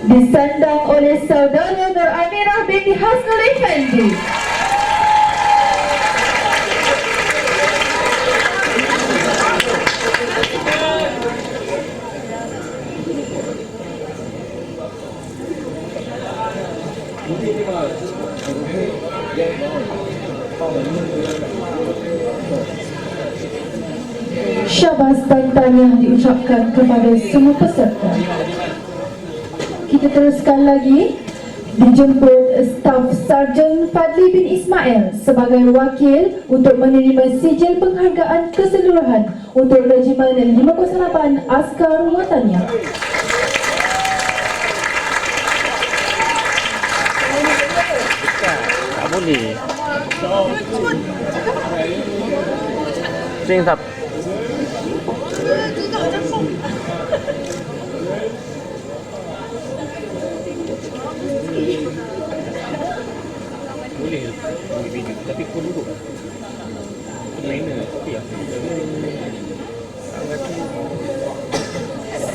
disandang oleh saudara Nur Amirah binti Hasnul Effendi. Syabas dan tahniah diucapkan kepada semua peserta. Kita teruskan lagi. Dijemput Staf Sarjan Fadli bin Ismail sebagai wakil untuk menerima sijil penghargaan keseluruhan untuk Regimen 508 Askar Wataniah. Tak boleh. Sing tap.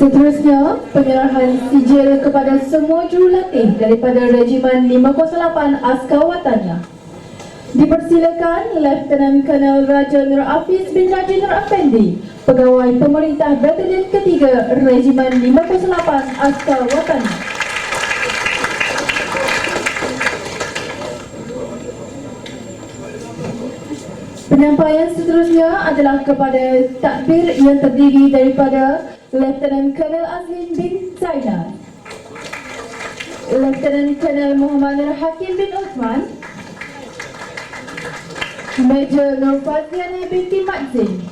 Seterusnya, penyerahan sijil kepada semua jurulatih daripada Regimen 508 Askar Wataniah. Dipersilakan Lieutenant Colonel Raja Nur Hafiz bin Raja Nur Afendi, Pegawai Pemerintah Batalion Ketiga Regimen 508 Askar Wataniah. Penyampaian seterusnya adalah kepada takbir yang terdiri daripada Lieutenant Colonel Azlin bin Zainal, Lieutenant Colonel Muhammad Nur Hakim bin Osman, Major Nur Fazliana binti Madzin,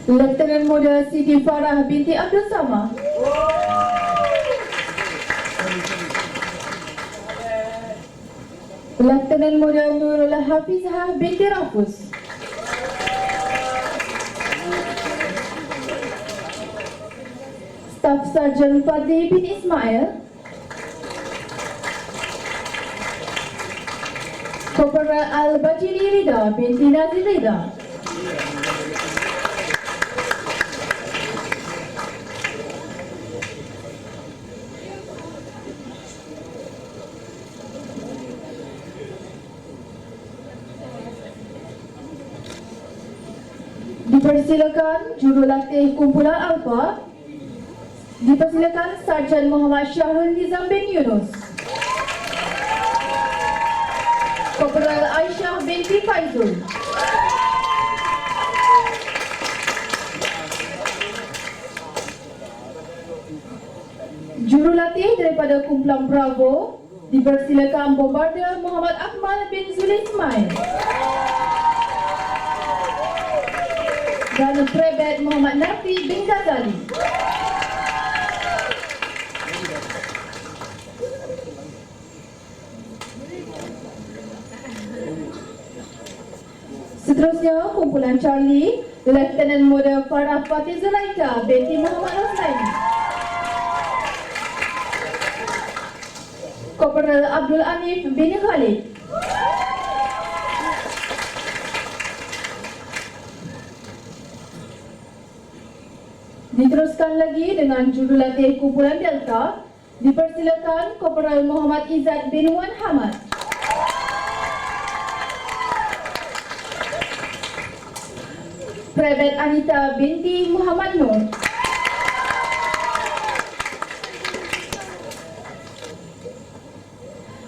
Lieutenant Muda Siti Farah binti Abdul Samad, Lieutenant Muda Nurul Hafizah binti Rafus, Staff Sergeant Fadli bin Ismail, Corporal Al-Bajili Rida binti Nazir Rida, dipersilakan Jurulatih Kumpulan Alfa, dipersilakan Sarjan Muhammad Syahrul Nizam bin Yunus, Corporal Aisyah binti Faizul, Jurulatih daripada Kumpulan Bravo, dipersilakan Bombarder Muhammad Akmal bin Zul Ismail dan Brevet Muhammad Nafi bin Ghazali. Seterusnya, Kumpulan Charlie, Lieutenant Muda Farah Fatih Zulaika binti Muhammad Hussaini, Corporal Abdul Anif bin Khalid, diteruskan lagi dengan Jurulatih Kumpulan Delta, dipersilakan Corporal Muhammad Izzat bin Wan Hamad, Private Anita binti Muhammad Nur,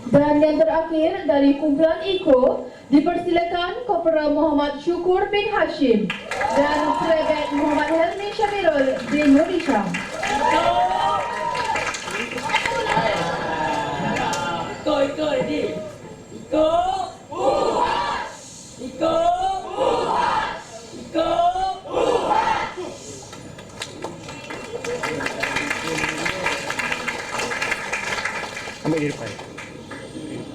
dan yang terakhir dari Kumpulan Iko, dipersilakan Corporal Muhammad Syukur bin Hashim dan Private Muhammad Helmi Syamirul bin Nurisham.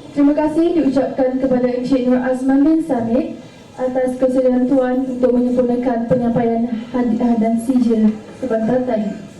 Terima kasih diucapkan kepada Encik Nur Azman bin Samit atas kesediaan Tuan untuk menyempurnakan penyampaian hadiah dan sijil sebentar tadi.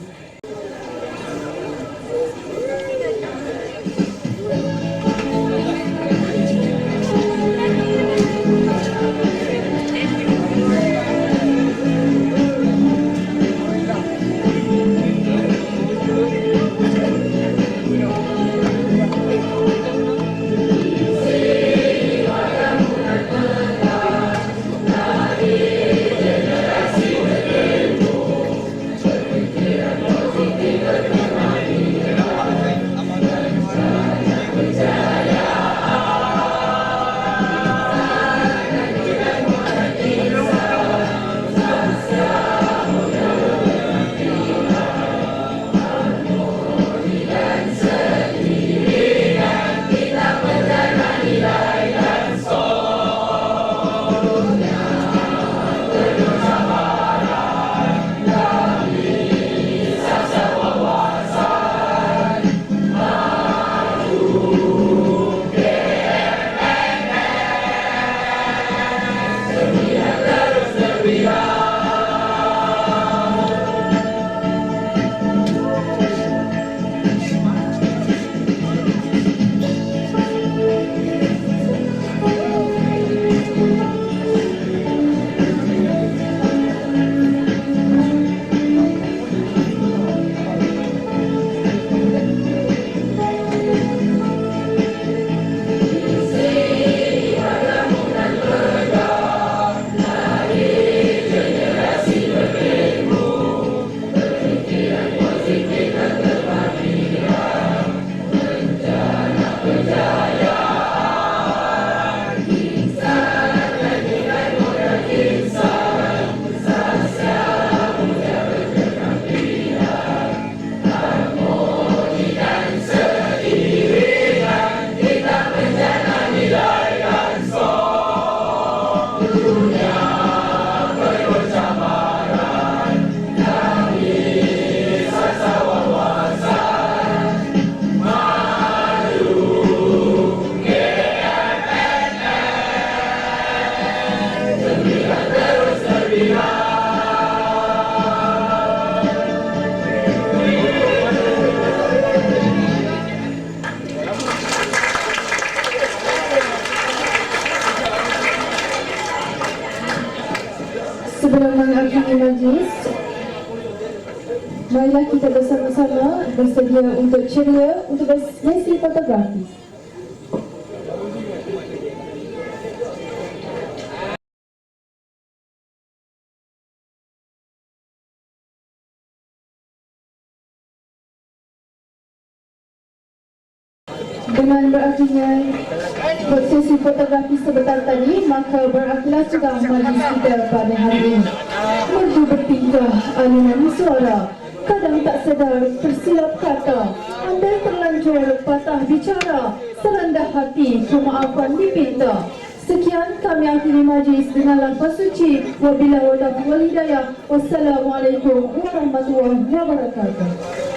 Sebelum mengakhiri majlis, marilah kita bersama-sama bersedia untuk ceria untuk bersesi fotografi. Dengan berakhirnya sesi fotografi sebentar tadi, maka berakhirlah sudah majlis kita pada hari ini. Merdu bertingkah, alunan suara, kadang tak sedar tersilap kata, andai terlanjur patah bicara, serendah hati kemaafan dipinta. Sekian kami akhiri majlis dengan lafaz suci. Wabillahi taufiq wal hidayah. Wassalamualaikum warahmatullahi wabarakatuh.